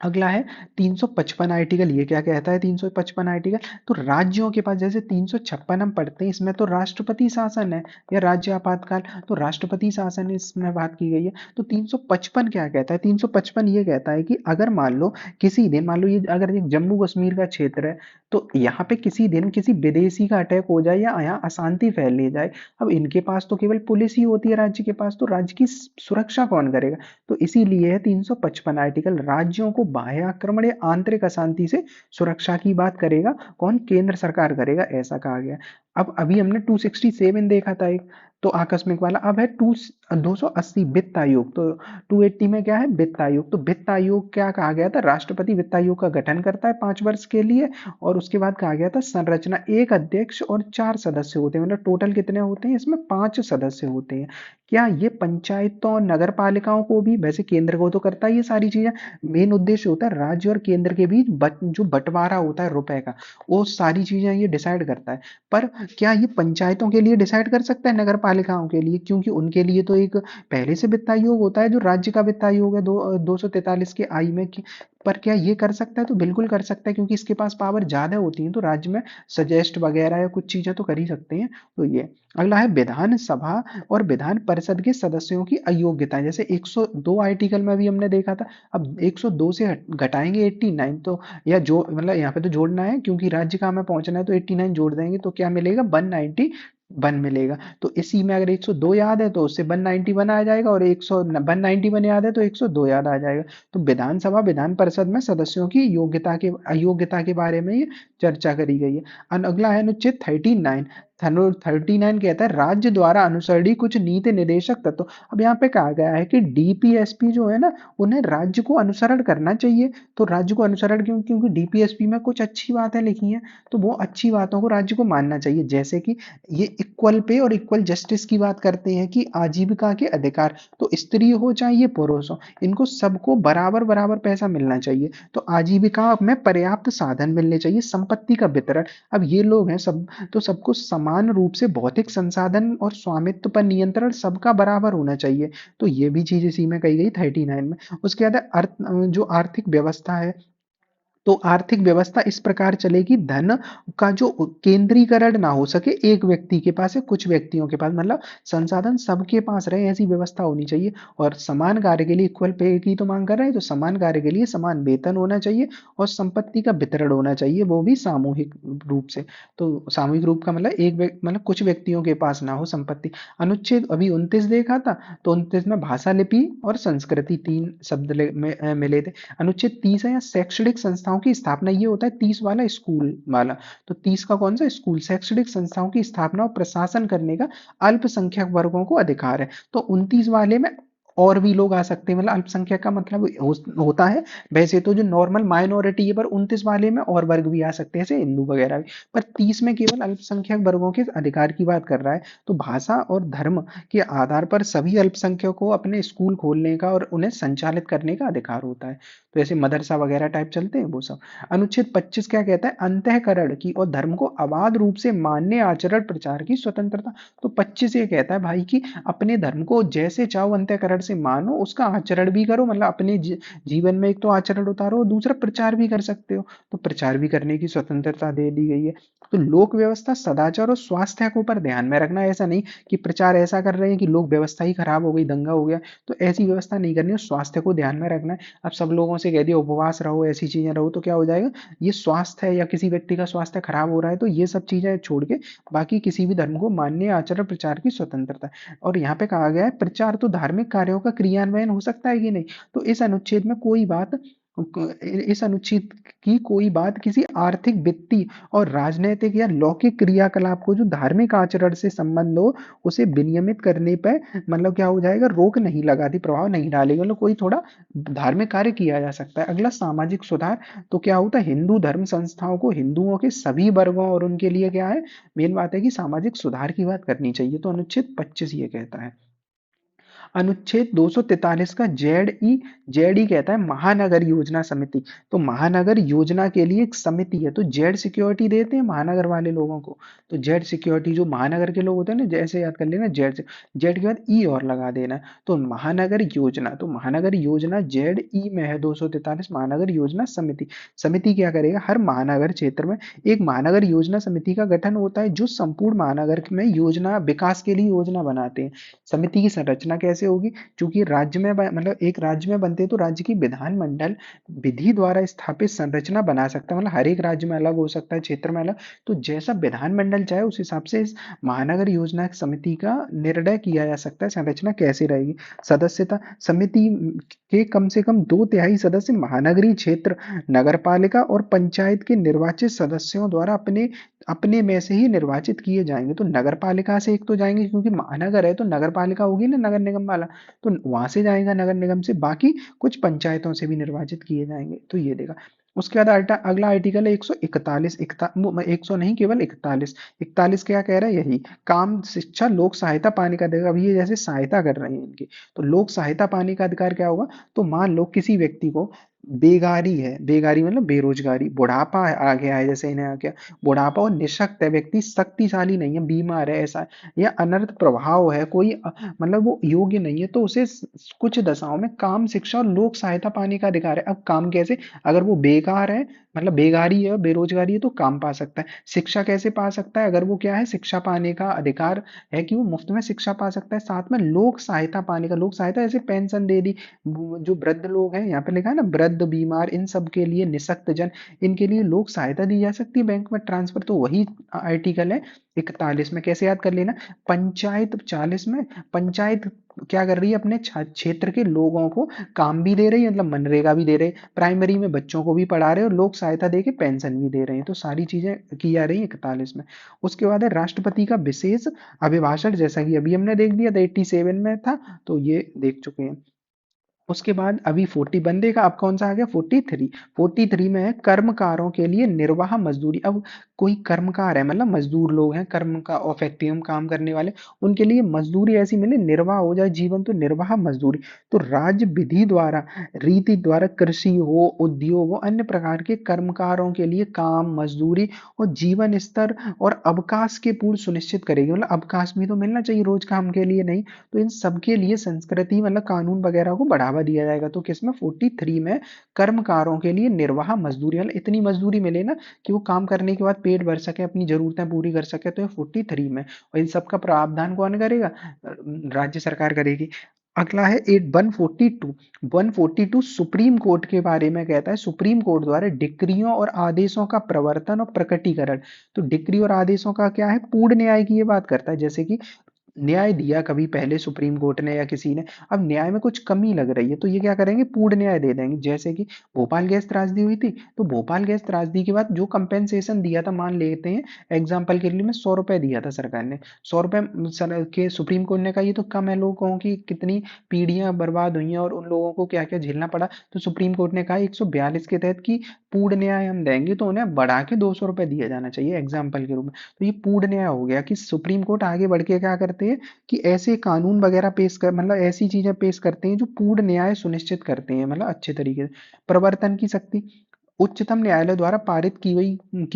अगला है 355 आर्टिकल। ये क्या कहता है 355 आर्टिकल? तो राज्यों के पास, जैसे 356 हम पढ़ते हैं, इसमें तो राष्ट्रपति शासन है या राज्य आपातकाल, तो राष्ट्रपति शासन इसमें बात की गई है। तो 355 क्या कहता है? 355 ये कहता है कि अगर मान लो किसी दिन, मान लो ये अगर ये जम्मू कश्मीर का क्षेत्र है, तो यहाँ पे किसी दिन किसी विदेशी का अटैक हो जाए या यहाँ अशांति फैल जाए, अब इनके पास तो केवल पुलिस ही होती है राज्य के पास, तो राज्य की सुरक्षा कौन करेगा? तो इसीलिए है 355 आर्टिकल, राज्यों को बाह्य आक्रमण या आंतरिक अशांति से सुरक्षा की बात करेगा कौन? केंद्र सरकार करेगा, ऐसा कहा गया। अब अभी हमने 267 देखा था एक, तो आकस्मिक वाला। अब है 280 वित्त आयोग। तो 280 में क्या है? वित्त आयोग। तो वित्त आयोग क्या कहा गया था? राष्ट्रपति वित्त आयोग का गठन करता है 5 वर्ष के लिए, और उसके बाद कहा गया था संरचना, एक अध्यक्ष और 4 सदस्य होते हैं, मतलब टोटल कितने होते हैं इसमें? 5 सदस्य होते हैं। क्या ये पंचायतों नगर पालिकाओं को भी, वैसे केंद्र को तो करता है ये सारी चीजें, मेन उद्देश्य होता है राज्य और केंद्र के बीच जो बंटवारा होता है रुपए का, वो सारी चीजें ये डिसाइड करता है। पर क्या ये पंचायतों के लिए डिसाइड कर सकता है, नगर पालिकाओं के लिए? क्योंकि उनके लिए तो एक पहले से वित्त आयोग होता है जो राज्य का वित्त आयोग है, 243 के आई में पर क्या ये कर सकता है? तो बिल्कुल कर सकता है, क्योंकि इसके पास पावर ज्यादा होती है, तो राज्य में सजेस्ट वगैरह या कुछ चीजें तो कर ही सकते हैं। तो ये। अगला है विधानसभा और विधान परिषद के सदस्यों की अयोग्यता। जैसे 102 आर्टिकल में भी हमने देखा था। अब 102 से घटाएंगे 89, तो या जो मतलब यहाँ पे तो जोड़ना है क्योंकि राज्य का हमें पहुंचना है, तो 89 जोड़ देंगे तो क्या मिलेगा? 191 मिलेगा। तो इसी में अगर 102 याद है तो उससे 191 आ जाएगा, और 191 याद है तो 102 याद आ जाएगा। तो विधानसभा विधान परिषद में सदस्यों की योग्यता के अयोग्यता के बारे में ये चर्चा करी गई है। अगला है अनुच्छेद 39। 39 कहता है राज्य द्वारा अनुसरणीय कुछ नीति निदेशक तत्व। अब यहाँ पे कहा गया है कि डीपीएसपी जो है ना, उन्हें राज्य को अनुसरण करना चाहिए। तो राज्य को अनुसरण क्यों? क्योंकि डीपीएसपी में कुछ अच्छी बातें लिखी हैं, तो वो अच्छी बातों को राज्य को मानना चाहिए। जैसे कि ये इक्वल पे और इक्वल जस्टिस की बात करते हैं कि आजीविका के अधिकार, तो स्त्री हो चाहे ये पुरुष हो, इनको सबको बराबर बराबर पैसा मिलना चाहिए। तो आजीविका में पर्याप्त साधन मिलने चाहिए, संपत्ति का वितरण। अब ये लोग हैं सब, तो सबको समान रूप से भौतिक संसाधन और स्वामित्व पर नियंत्रण सबका बराबर होना चाहिए। तो ये भी चीज इसी में कही गई 39 में। उसके बाद जो आर्थिक व्यवस्था है, तो आर्थिक व्यवस्था इस प्रकार चलेगी, धन का जो केंद्रीकरण ना हो सके एक व्यक्ति के पास या कुछ व्यक्तियों के पास, मतलब संसाधन सबके पास रहे, ऐसी व्यवस्था होनी चाहिए। और समान कार्य के लिए इक्वल पे की तो मांग कर रहे हैं, तो समान कार्य के लिए समान वेतन होना चाहिए और संपत्ति का वितरण होना चाहिए, वो भी सामूहिक रूप से। तो सामूहिक रूप का मतलब मतलब कुछ व्यक्तियों के पास ना हो संपत्ति। अनुच्छेद अभी 29 देखा था, तो 29 में भाषा, लिपि और संस्कृति तीन शब्द मिले थे। अनुच्छेद 30 है, या शैक्षणिक संस्थाओं की स्थापना, ये होता है 30 वाला स्कूल वाला। तो 30 का कौन सा, स्कूल। शैक्षणिक संस्थाओं की स्थापना और प्रशासन करने का अल्पसंख्यक वर्गों को अधिकार है। तो 29 वाले में और भी लोग आ सकते हैं, मतलब अल्पसंख्यक का मतलब होता है वैसे तो जो नॉर्मल माइनॉरिटी है, पर 29 वाले में और वर्ग भी आ सकते हैं, जैसे हिंदू वगैरह भी। पर 30 में केवल अल्पसंख्यक वर्गों के अधिकार की बात कर रहा है। तो भाषा और धर्म के आधार पर सभी अल्पसंख्यकों को अपने स्कूल खोलने का और उन्हें संचालित करने का अधिकार होता है। तो ऐसे मदरसा वगैरह टाइप चलते हैं वो सब। अनुच्छेद 25 क्या कहता है, अंतःकरण की और धर्म को अबाध रूप से मान्य आचरण प्रचार की स्वतंत्रता। तो 25 ये कहता है भाई कि अपने धर्म को जैसे चाहो अंतःकरण से मानो, उसका आचरण भी करो, मतलब अपने जीवन में एक तो आचरण उतारो, दूसरा प्रचार भी कर सकते हो। तो प्रचार भी करने की स्वतंत्रता दे दी गई है। तो लोक व्यवस्था, सदाचार और स्वास्थ्य को ऊपर ध्यान में रखना है। ऐसा नहीं कि प्रचार ऐसा कर रहे हैं कि लोक व्यवस्था ही खराब हो गई, दंगा हो गया, तो ऐसी व्यवस्था नहीं करनी है। स्वास्थ्य को ध्यान में रखना है। अब सब लोगों से कह दिया उपवास रहो, ऐसी चीजें रहो, तो क्या हो जाएगा, ये स्वास्थ्य है या किसी व्यक्ति का स्वास्थ्य खराब हो रहा है, तो ये सब चीजें छोड़ के बाकी किसी भी धर्म को मान्य आचरण प्रचार की स्वतंत्रता है। और यहाँ पे कहा गया है प्रचार तो धार्मिक कार्यों का क्रियान्वयन हो सकता है कि नहीं। तो इस अनुच्छेद में कोई बात, इस अनुच्छेद की कोई बात किसी आर्थिक, वित्तीय और राजनैतिक या लौकिक क्रियाकलाप को जो धार्मिक आचरण से संबंध हो, उसे विनियमित करने पर मतलब क्या हो जाएगा, रोक नहीं लगाती, प्रभाव नहीं डालेगी। मतलब कोई थोड़ा धार्मिक कार्य किया जा सकता है। अगला सामाजिक सुधार। तो क्या होता है, हिंदू धर्म संस्थाओं को हिंदुओं के सभी वर्गों और उनके लिए क्या है, मेन बात है कि सामाजिक सुधार की बात करनी चाहिए। तो अनुच्छेद 25 ये कहता है। अनुच्छेद 243 का जेड ई कहता है महानगर योजना समिति। तो महानगर योजना के लिए एक समिति है, तो जेड सिक्योरिटी देते हैं महानगर वाले लोगों को। तो जेड सिक्योरिटी जो महानगर के लोग होते हैं ना, जैसे याद कर लेना, जेड से जेड के बाद ई और लगा देना। तो महानगर योजना, तो महानगर योजना जेड ई में है। 243 महानगर योजना समिति। समिति क्या करेगा, हर महानगर क्षेत्र में एक महानगर योजना समिति का गठन होता है, जो संपूर्ण महानगर में योजना विकास के लिए योजना बनाते हैं। समिति की संरचना कैसे होगी, चूंकि राज्य में मतलब एक राज्य में बनते हैं, तो राज्य की विधानमंडल विधि द्वारा स्थापित संरचना बना सकता है, मतलब हर एक राज्य में अलग हो सकता है, क्षेत्र में अलग। तो जैसा विधानमंडल चाहे उस हिसाब से इस महानगर योजना समिति का निर्णय किया जा सकता है, संरचना कैसे रहेगी। सदस्यता, समिति के कम से कम 2/3 सदस्य महानगरीय क्षेत्र, नगरपालिका और पंचायत के निर्वाचित सदस्यों द्वारा अपने अपने में से ही निर्वाचित किए जाएंगे। तो नगर पालिका से एक तो जाएंगे, क्योंकि महानगर है तो नगर पालिका होगी ना, नगर निगम वाला, तो वहां से जाएगा नगर निगम से। बाकी कुछ पंचायतों से भी निर्वाचित किए जाएंगे। तो ये देगा। उसके बाद अगला आर्टिकल है 141, 100 नहीं, केवल 41। 41 क्या कह रहा है, यही काम, शिक्षा, लोक सहायता पाने का अधिकार। अभी ये जैसे सहायता कर रहे हैं इनकी, तो लोक सहायता पाने का अधिकार क्या होगा। तो मान लो किसी व्यक्ति को बेगारी है, बेगारी मतलब बेरोजगारी, बुढ़ापा आ गया है, जैसे इन्हें आ गया बुढ़ापा, और निशक्त है व्यक्ति, शक्तिशाली नहीं है, बीमार है ऐसा, या अनर्थ प्रभाव है कोई, मतलब वो योग्य नहीं है, तो उसे कुछ दशाओं में काम, शिक्षा और लोक सहायता पाने का अधिकार है। अब काम कैसे, अगर वो बेकार है, मतलब बेगारी है, बेरोजगारी है, तो काम पा सकता है। शिक्षा कैसे पा सकता है, अगर वो क्या है, शिक्षा पाने का अधिकार है कि वो मुफ्त में शिक्षा पा सकता है। साथ में लोक सहायता पाने का, लोक सहायता जैसे पेंशन दे दी, जो वृद्ध लोग हैं, यहाँ पे लिखा है ना, वृद्ध, बीमार, इन सब के लिए, निशक्त जन, इनके लिए लोक सहायता दी जा सकती है बैंक में ट्रांसफर। तो वही आर्टिकल है 41 में। कैसे याद कर लेना, पंचायत 40 में, पंचायत क्या कर रही है, अपने क्षेत्र के लोगों को काम भी दे रही है, मतलब मनरेगा भी दे रहे हैं, प्राइमरी में बच्चों को भी पढ़ा रहे हैं, और लोक सहायता दे के पेंशन भी दे रहे हैं। तो सारी चीजें की जा रही है 41 में। उसके बाद है राष्ट्रपति का विशेष अभिभाषण, जैसा कि अभी हमने देख दिया था, 87 में था, तो ये देख चुके हैं। उसके बाद अभी 40 बंदे का, अब कौन सा आ गया, 43। 43 में है कर्मकारों के लिए निर्वाह मजदूरी। अब कोई कर्मकार है, मतलब मजदूर लोग हैं, कर्म का और फैक्ट्री में काम करने वाले, उनके लिए मजदूरी ऐसी मिले, निर्वाह हो जाए जीवन, तो निर्वाह मजदूरी। तो राज्य विधि द्वारा, रीति द्वारा, कृषि हो, उद्योग हो, अन्य प्रकार के कर्मकारों के लिए काम, मजदूरी और जीवन स्तर और अवकाश के पूर्ण सुनिश्चित करेगी। मतलब अवकाश भी तो मिलना चाहिए रोज काम के लिए, नहीं तो इन सबके लिए संस्कृति मतलब कानून वगैरह को बढ़ावा बढ़ावा दिया जाएगा। तो किसमें 43 में कर्मकारों के लिए निर्वाह मजदूरी, मतलब इतनी मजदूरी मिले ना कि वो काम करने के बाद पेट भर सके, अपनी जरूरतें पूरी कर सके, तो ये 43 में। और इन सब का प्रावधान कौन करेगा? राज्य सरकार करेगी। अगला है 142। 142 सुप्रीम कोर्ट के बारे में कहता है, सुप्रीम कोर्ट द्वारा डिक्रियों और आदेशों का प्रवर्तन और प्रकटीकरण। तो डिक्री और आदेशों का क्या है? पूर्ण न्याय की ये बात करता है। जैसे कि न्याय दिया कभी पहले सुप्रीम कोर्ट ने या किसी ने, अब न्याय में कुछ कमी लग रही है तो ये क्या करेंगे? पूर्ण न्याय दे देंगे। जैसे कि भोपाल गैस त्रासदी हुई थी, तो भोपाल गैस त्रासदी के बाद जो कंपेंसेशन दिया था, मान लेते हैं एग्जाम्पल के लिए में 100 रुपए दिया था सरकार ने, 100 रुपए के सुप्रीम कोर्ट ने कहा ये तो कम है, लोगों की कितनी पीढ़ियां बर्बाद हुई हैं और उन लोगों को क्या क्या झेलना पड़ा। तो सुप्रीम कोर्ट ने कहा 142 के तहत कि पूर्ण न्याय हम देंगे, तो उन्हें बढ़ा के 200 रुपए दिया जाना चाहिए एग्जाम्पल के रूप में। तो ये पूर्ण न्याय हो गया कि सुप्रीम कोर्ट आगे बढ़ के क्या करते हैं कि ऐसे कानून वगैरह पेश कर, मतलब ऐसी चीजें पेश करते हैं जो पूर्ण न्याय सुनिश्चित करते हैं, मतलब अच्छे तरीके से। प्रवर्तन की शक्ति, उच्चतम न्यायालय द्वारा पारित की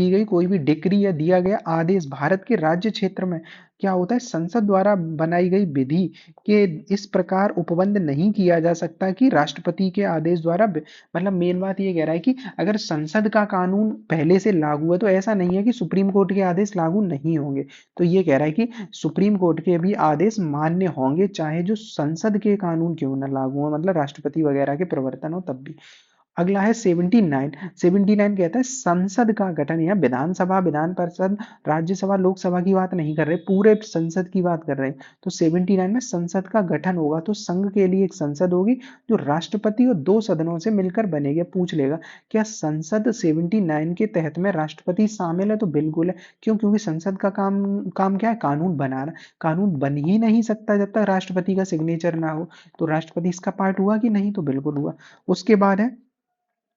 गई कोई भी डिक्री या दिया गया आदेश भारत के राज्य क्षेत्र में क्या होता है? संसद द्वारा बनाई गई विधि के इस प्रकार उपबंध नहीं किया जा सकता कि राष्ट्रपति के आदेश द्वारा मतलब मेन बात ये कह रहा है कि अगर संसद का कानून पहले से लागू है तो ऐसा नहीं है कि सुप्रीम कोर्ट के आदेश लागू नहीं होंगे। तो ये कह रहा है कि सुप्रीम कोर्ट के भी आदेश मान्य होंगे चाहे जो संसद के कानून क्यों ना लागू हो, मतलब राष्ट्रपति वगैरह के प्रवर्तन हो तब भी। अगला है 79। 79 कहता है संसद का गठन, या विधानसभा, विधान परिषद, राज्यसभा, लोकसभा की बात नहीं कर रहे, पूरे संसद की बात कर रहे हैं। तो 79 में संसद का गठन होगा तो संघ के लिए एक संसद होगी जो राष्ट्रपति और दो सदनों से मिलकर बनेगी। पूछ लेगा क्या संसद 79 के तहत में राष्ट्रपति शामिल है? तो बिल्कुल है। क्यों? क्योंकि संसद का काम काम क्या है? कानून बनाना। कानून बन ही नहीं सकता जब तक राष्ट्रपति का सिग्नेचर ना हो। तो राष्ट्रपति इसका पार्ट हुआ कि नहीं? तो बिल्कुल हुआ। उसके बाद है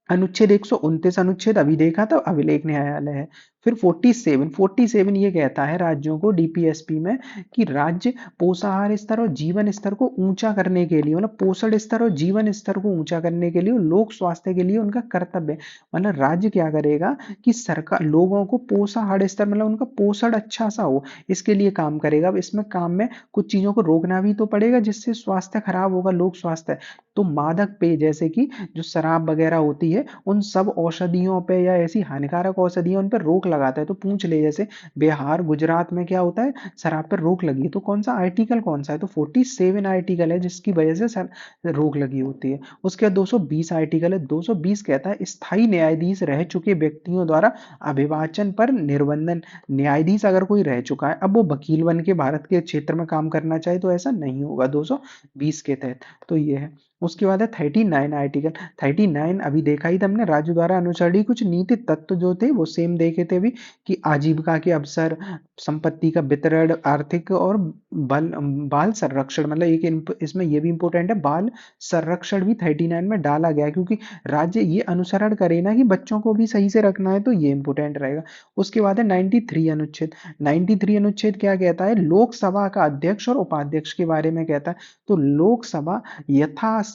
अनुच्छेद 129। अनुच्छेद अभी देखा था, अभिलेख न्यायालय है। फिर 47। 47 ये कहता है राज्यों को डीपीएसपी में कि राज्य पोषाहार स्तर और जीवन स्तर को ऊंचा करने के लिए, मतलब पोषण स्तर और जीवन स्तर को ऊंचा करने के लिए, लोक स्वास्थ्य के लिए उनका कर्तव्य है। मतलब राज्य क्या करेगा कि सरकार लोगों को पोषाहार स्तर, मतलब उनका पोषण अच्छा सा हो, इसके लिए काम करेगा। अब इसमें काम में कुछ चीजों को रोकना भी तो पड़ेगा जिससे स्वास्थ्य खराब होगा, लोक स्वास्थ्य। तो मादक पेय जैसे कि जो शराब वगैरह होती है उन सब औषधियों पे या ऐसी हानिकारक औषधियों उन पर रोक लगाता है। तो पूछ ले जैसे बिहार गुजरात में क्या होता है, शराब पर रोक लगी है, तो कौन सा आर्टिकल कौन सा है? तो 47 आर्टिकल है जिसकी वजह से रोक लगी होती है। उसके बाद 220 आर्टिकल है। 220 कहता है स्थायी न्यायाधीश रह चुके व्यक्तियों द्वारा अभिवाचन पर निर्बंधन। न्यायाधीश अगर कोई रह चुका है, अब वो वकील बन के भारत के क्षेत्र में काम करना चाहे तो ऐसा नहीं होगा 220 के तहत। तो ये है। उसके बाद है 39 आर्टिकल। 39 अभी देखा ही था हमने, राज्य द्वारा अनुसरणीय कुछ नीति तत्व जो थे वो सेम देखे थे भी, कि आजीविका के अवसर, संपत्ति का वितरण, आर्थिक और बाल संरक्षण, मतलब एक इसमें ये भी इंपॉर्टेंट है, बाल संरक्षण भी 39 में डाला गया है, क्योंकि राज्य ये अनुसरण करे ना कि बच्चों को भी सही से रखना है, तो ये इंपॉर्टेंट रहेगा। उसके बाद है 93 अनुच्छेद। 93 अनुच्छेद क्या कहता है? लोकसभा का अध्यक्ष और उपाध्यक्ष के बारे में कहता है। तो लोकसभा यथाशक्त,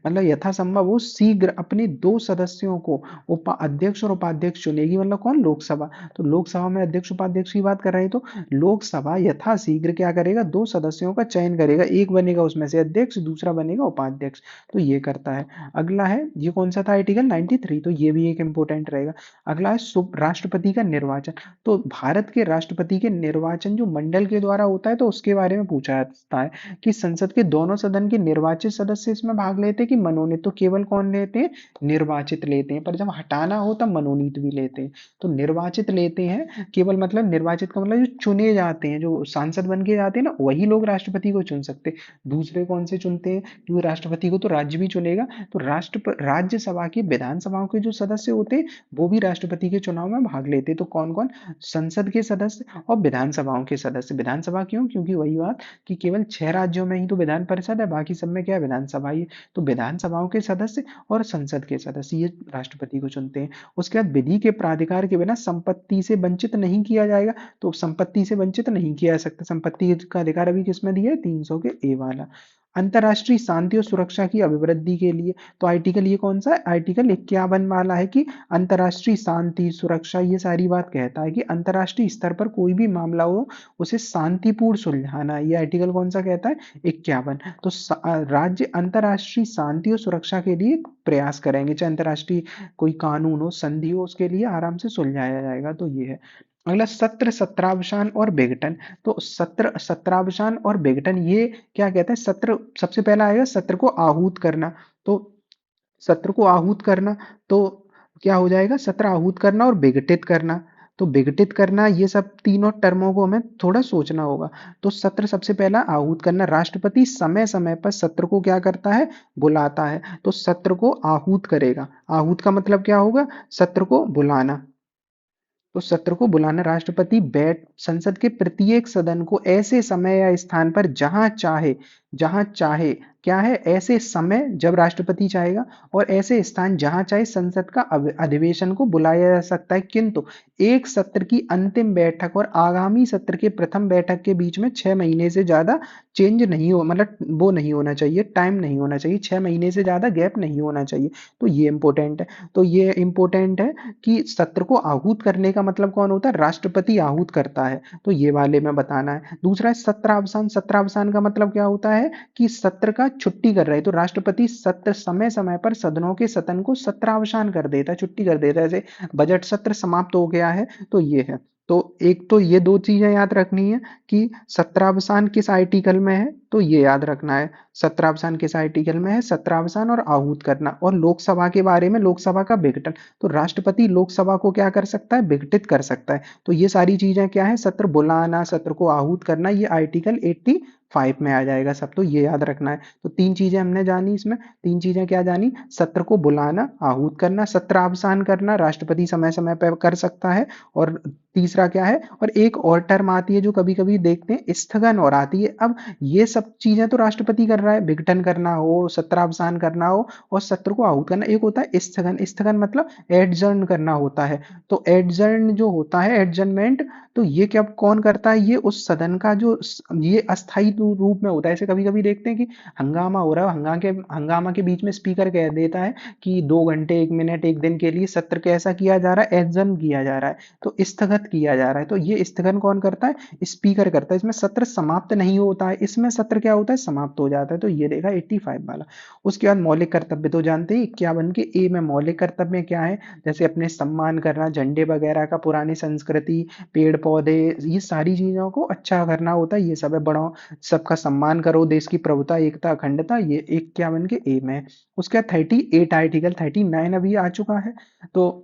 मतलब यथासंभव वो शीघ्र अपने दो सदस्यों को अध्यक्ष और उपाध्यक्ष चुनेगी। मतलब कौन? लोकसभा। तो लोकसभा में अध्यक्ष उपाध्यक्ष की बात कर रहे हैं, तो लोकसभा यथाशीघ्र क्या करेगा? दो सदस्यों का चयन करेगा, एक बनेगा उसमें से अध्यक्ष, दूसरा बनेगा उपाध्यक्ष। तो ये करता है। अगला है, ये कौन सा था आर्टिकल? 93। तो ये भी एक इंपॉर्टेंट रहेगा। अगला है राष्ट्रपति का निर्वाचन। तो भारत के राष्ट्रपति के निर्वाचन जो मंडल के द्वारा होता है, तो उसके बारे में पूछा जाता है कि संसद के दोनों सदन के निर्वाचित सदस्य इसमें भाग लेते हैं कि मनोनीत? तो केवल कौन लेते हैं? निर्वाचित लेते हैं। पर जब हटाना हो तब मनोनीत भी लेते हैं। तो निर्वाचित लेते हैं केवल, मतलब निर्वाचित का मतलब जो चुने जाते हैं, जो सांसद बन के जाते हैं ना, वही लोग राष्ट्रपति को चुन सकते हैं। दूसरे कौन से चुनते हैं? क्योंकि राष्ट्रपति को तो राज्य भी चुनेगा। तो राज्यसभा की, विधानसभाओं के जो सदस्य होते हैं वो भी राष्ट्रपति के चुनाव में भाग लेते हैं। तो कौन कौन? संसद के सदस्य और विधानसभाओं के सदस्य। विधानसभा क्यों? क्योंकि वही बात कि केवल 6 राज्यों में ही तो विधान परिषद है, बाकी सब में क्या है? विधानसभा ही है। तो विधानसभाओं के सदस्य और संसद के सदस्य ये राष्ट्रपति को चुनते हैं। उसके बाद विधि के प्राधिकार के बिना संपत्ति से वंचित नहीं किया जाएगा। तो संपत्ति से वंचित नहीं किया जा सकता। संपत्ति का अधिकार अभी किसमें दिया है? 300 के ए वाला। अंतर्राष्ट्रीय शांति और सुरक्षा की अभिवृद्धि के लिए। तो आर्टिकल ये कौन सा है, आर्टिकल 51 वाला है कि अंतर्राष्ट्रीय शांति सुरक्षा ये सारी बात कहता है कि अंतर्राष्ट्रीय स्तर पर कोई भी मामला हो उसे शांतिपूर्ण सुलझाना, ये आर्टिकल कौन सा कहता है, 51। तो राज्य अंतर्राष्ट्रीय शांति और सुरक्षा के लिए प्रयास करेंगे, चाहे अंतर्राष्ट्रीय कोई कानून हो संधि हो उसके लिए आराम से सुलझाया जाएगा। तो ये है। अगला सत्र सत्रावसान और विघटन। तो सत्र सत्रावसान और विघटन ये क्या कहता है, सत्र सबसे पहला आएगा सत्र को आहूत करना। तो सत्र को आहूत करना, तो क्या हो जाएगा, सत्र आहूत करना और विघटित करना। तो विघटित करना, ये सब तीनों टर्मों को हमें थोड़ा सोचना होगा। तो सत्र सबसे पहला आहूत करना, राष्ट्रपति समय समय पर सत्र को क्या करता है, बुलाता है। तो सत्र को आहूत करेगा, आहूत का मतलब क्या होगा, सत्र को बुलाना। तो सत्र को बुलाना, राष्ट्रपति बैठ संसद के प्रत्येक सदन को ऐसे समय या स्थान पर जहां चाहे क्या है, ऐसे समय जब राष्ट्रपति चाहेगा और ऐसे स्थान जहां चाहे संसद का अधिवेशन को बुलाया जा सकता है, किंतु एक सत्र की अंतिम बैठक और आगामी सत्र के प्रथम बैठक के बीच में 6 महीने से ज्यादा चेंज नहीं हो, मतलब वो नहीं होना चाहिए, टाइम नहीं होना चाहिए, 6 महीने से ज्यादा गैप नहीं होना चाहिए। तो ये इंपॉर्टेंट है। तो ये इंपॉर्टेंट है कि सत्र को आहूत करने का मतलब कौन होता है, राष्ट्रपति आहूत करता है। तो ये वाले में बताना है। दूसरा है सत्रावसान, सत्रावसान का मतलब क्या होता है कि सत्र का छुट्टी कर रहे, तो राष्ट्रपति सत्र समय समय पर सदनों के सत्र को सत्रावसान कर देता है, छुट्टी कर देता है। जैसे बजट सत्र समाप्त हो गया है, तो ये है। तो एक तो ये दो चीजें याद रखनी है कि सत्रावसान किस आर्टिकल में है, तो ये याद रखना है। सत्रावसान किस आर्टिकल में है, सत्रावसान और आहूत करना। और लोकसभा के बारे में, लोकसभा का विघटन, तो राष्ट्रपति लोकसभा को क्या कर सकता है, विघटित कर सकता है। तो ये सारी चीजें क्या है, सत्र बुलाना, सत्र को आहूत करना, ये आर्टिकल 85 में आ जाएगा सब। तो ये याद रखना है। तो तीन चीजें हमने जानी इसमें, तीन चीजें क्या जानी, सत्र को बुलाना, आहूत करना, सत्रावसान करना, राष्ट्रपति समय समय पर कर सकता है। और तीसरा क्या है, और एक और टर्म आती है जो कभी कभी देखते हैं, स्थगन और आती है। अब ये सब चीजें तो राष्ट्रपति कर रहा है, विघटन करना हो, सत्रावसान करना हो और सत्र को आहूत करना। एक होता है स्थगन, स्थगन मतलब एडजर्न करना होता है। तो एडजर्न जो होता है, एडजर्नमेंट, तो ये क्या कौन करता है, ये उस सदन का जो ये अस्थायी रूप में होता है। ऐसे कभी कभी देखते हैं कि हंगामा हो रहा है, हंगामा के बीच में स्पीकर कह देता है कि 2 घंटे 1 मिनट 1 दिन के लिए सत्र कैसा किया जा रहा है, एडजर्न किया जा रहा है, तो स्थगित किया जा रहा है। तो ये स्थगन कौन करता है, स्पीकर करता है। इसमें सत्र समाप्त नहीं होता है, इसमें सत्र क्या होता है, समाप्त हो जाता है। तो ये देखा 85 वाला। उसके बाद मौलिक कर्तव्य तो जानते ही, 51 के ए में मौलिक कर्तव्य क्या है, जैसे अपने सम्मान करना, झंडे वगैरह का, पुरानी संस्कृति, पेड़ पौधे, ये सारी चीजों को अच्छा करना होता है। ये सब है, बड़ों सबका सम्मान करो, देश की प्रभुता एकता अखंडता, ये 51 के ए में है। उसके बाद 38 आर्टिकल 39 अभी आ चुका है। तो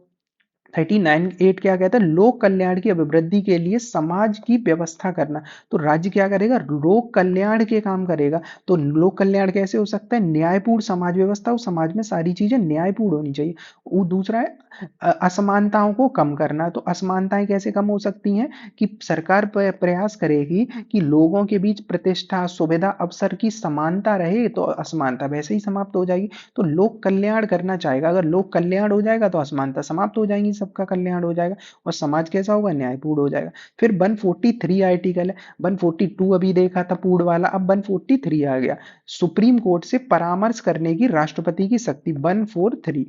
39(8) क्या कहता है, लोक कल्याण की अभिवृद्धि के लिए समाज की व्यवस्था करना। तो राज्य क्या करेगा, लोक कल्याण के काम करेगा। तो लोक कल्याण कैसे हो सकता है, न्यायपूर्ण समाज व्यवस्था, उस समाज में सारी चीजें न्यायपूर्ण होनी चाहिए। वो दूसरा है असमानताओं को कम करना। तो असमानताएं कैसे कम हो सकती हैं, कि सरकार प्रयास करेगी कि लोगों के बीच प्रतिष्ठा सुविधा अवसर की समानता रहे, तो असमानता वैसे ही समाप्त हो जाएगी। तो लोक कल्याण करना चाहेगा, अगर लोक कल्याण हो जाएगा तो असमानता समाप्त हो जाएंगी, सबका कल्याण हो जाएगा और समाज कैसा होगा, न्यायपूर्ण हो जाएगा। फिर 143 आर्टिकल है, 142 अभी देखा था पूर्ण वाला, अब 143 आ गया, सुप्रीम कोर्ट से परामर्श करने की राष्ट्रपति की शक्ति। 143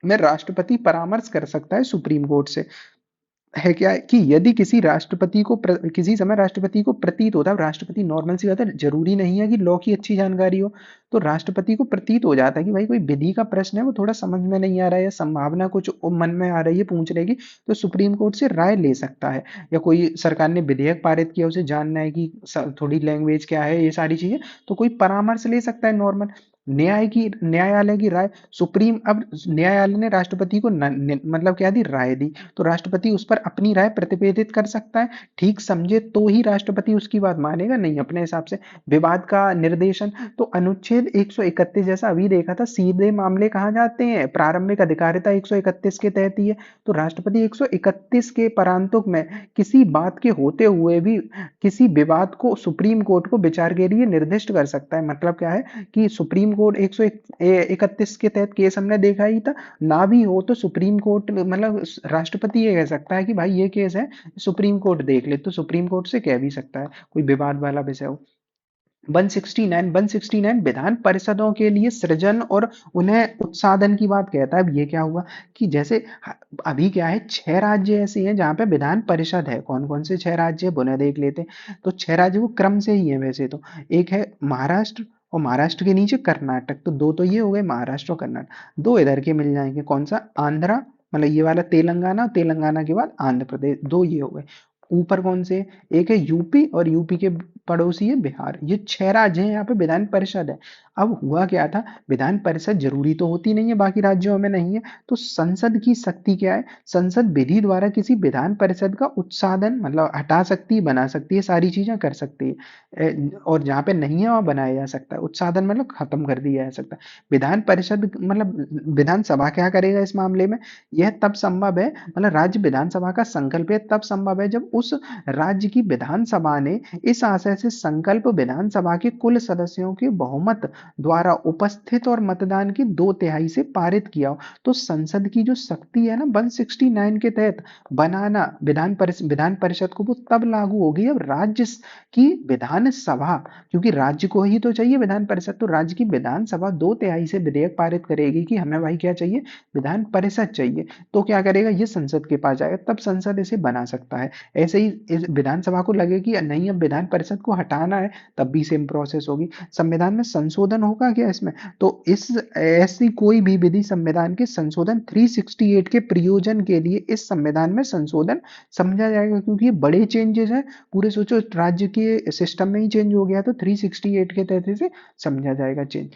में राष्ट्रपति परामर्श कर सकता है सुप्रीम कोर्ट से। है क्या है कि यदि किसी समय राष्ट्रपति को प्रतीत होता है, राष्ट्रपति नॉर्मल सी बात है, जरूरी नहीं है कि लॉ की अच्छी जानकारी हो, तो राष्ट्रपति को प्रतीत हो जाता है कि भाई कोई विधि का प्रश्न है, वो थोड़ा समझ में नहीं आ रहा है या संभावना कुछ मन में आ रही है पूछने की, तो सुप्रीम कोर्ट से राय ले सकता है। या कोई सरकार ने विधेयक पारित किया, उसे जानना है कि थोड़ी लैंग्वेज क्या है, ये सारी चीजें, तो कोई परामर्श ले सकता है नॉर्मल। न्यायालय की राय, सुप्रीम, अब न्यायालय ने राष्ट्रपति को मतलब क्या दी, राय दी, तो राष्ट्रपति उस पर अपनी राय प्रतिवेदित कर सकता है। ठीक समझे तो ही राष्ट्रपति उसकी बात मानेगा, नहीं अपने हिसाब से। विवाद का निर्देशन, तो अनुच्छेद 131 जैसा अभी देखा था, सीधे मामले कहाँ जाते हैं, प्रारंभिक अधिकारिता 131 के तहत ही है। तो राष्ट्रपति 131 के परांतुक में किसी बात के होते हुए भी किसी विवाद को सुप्रीम कोर्ट को विचार के लिए निर्दिष्ट कर सकता है। मतलब क्या है कि सुप्रीम कोर्ट 131 के तहत केस हमने देखा ही था, ना भी हो तो सुप्रीम कोर्ट, मतलब राष्ट्रपति ये कह सकता है कि भाई ये केस है, सुप्रीम कोर्ट देख ले, तो सुप्रीम कोर्ट से कह भी सकता है, कोई विवाद वाला विषय हो। 169 विधान परिषदों के लिए सृजन और उन्हें उत्साधन की बात कहता है। अब ये क्या हुआ कि जैसे अभी क्या है, 6 राज्य ऐसे हैं जहां पे विधान परिषद है। कौन कौन से 6 राज्य है उन्हें देख लेते हैं। तो 6 राज्य वो क्रम से ही है वैसे तो। एक है महाराष्ट्र, और महाराष्ट्र के नीचे कर्नाटक। तो दो तो ये हो गए, महाराष्ट्र और कर्नाटक। दो इधर के मिल जाएंगे, कौन सा, आंध्रा, मतलब ये वाला तेलंगाना, तेलंगाना के बाद आंध्र प्रदेश, दो ये हो गए। ऊपर कौन से, एक है यूपी, और यूपी के पड़ोसी है बिहार। ये 6 राज्य हैं, यहाँ पे विधान परिषद है। अब हुआ क्या था, विधान परिषद जरूरी तो होती नहीं है, बाकी राज्यों में नहीं है। तो संसद की शक्ति क्या है, संसद विधि द्वारा किसी विधान परिषद का उत्साधन, मतलब हटा सकती है, बना सकती है, सारी चीजें कर सकती है। और जहाँ पे नहीं है वहां बनाया जा सकता है। उत्साधन मतलब खत्म कर दिया जा सकता है। विधान परिषद मतलब विधानसभा क्या करेगा इस मामले में, यह तब संभव है, मतलब राज्य विधानसभा का संकल्प है तब संभव है जब उस राज्य की विधानसभा ने इस आशय से संकल्प विधानसभा के कुल सदस्यों के बहुमत द्वारा उपस्थित और मतदान की 2/3 से पारित किया हो। तो संसद की जो शक्ति है ना 169 के तहत बनाना विधान परिषद को, वो तब लागू होगी अब राज्य की विधानसभा, क्योंकि राज्य को ही तो चाहिए विधान परिषद, तो राज्य की विधानसभा 2/3 से विधेयक पारित करेगी कि हमें भाई क्या चाहिए, विधान परिषद चाहिए। तो क्या करेगा, ये संसद के पास जाएगा, तब संसद इसे बना सकता है। ऐसे ही इस विधानसभा को लगे कि नहीं अब विधान परिषद को हटाना है, तब भी सेम प्रोसेस होगी। संविधान में संशोधन होगा क्या इसमें, तो इस ऐसी कोई भी विधि संविधान के संशोधन 368 के प्रयोजन के लिए इस संविधान में संशोधन समझा जाएगा, क्योंकि ये बड़े चेंजेस हैं। पूरे सोचो राज्य के सिस्टम में ही चेंज हो गया, तो 368 के तहत इसे समझा जाएगा चेंज।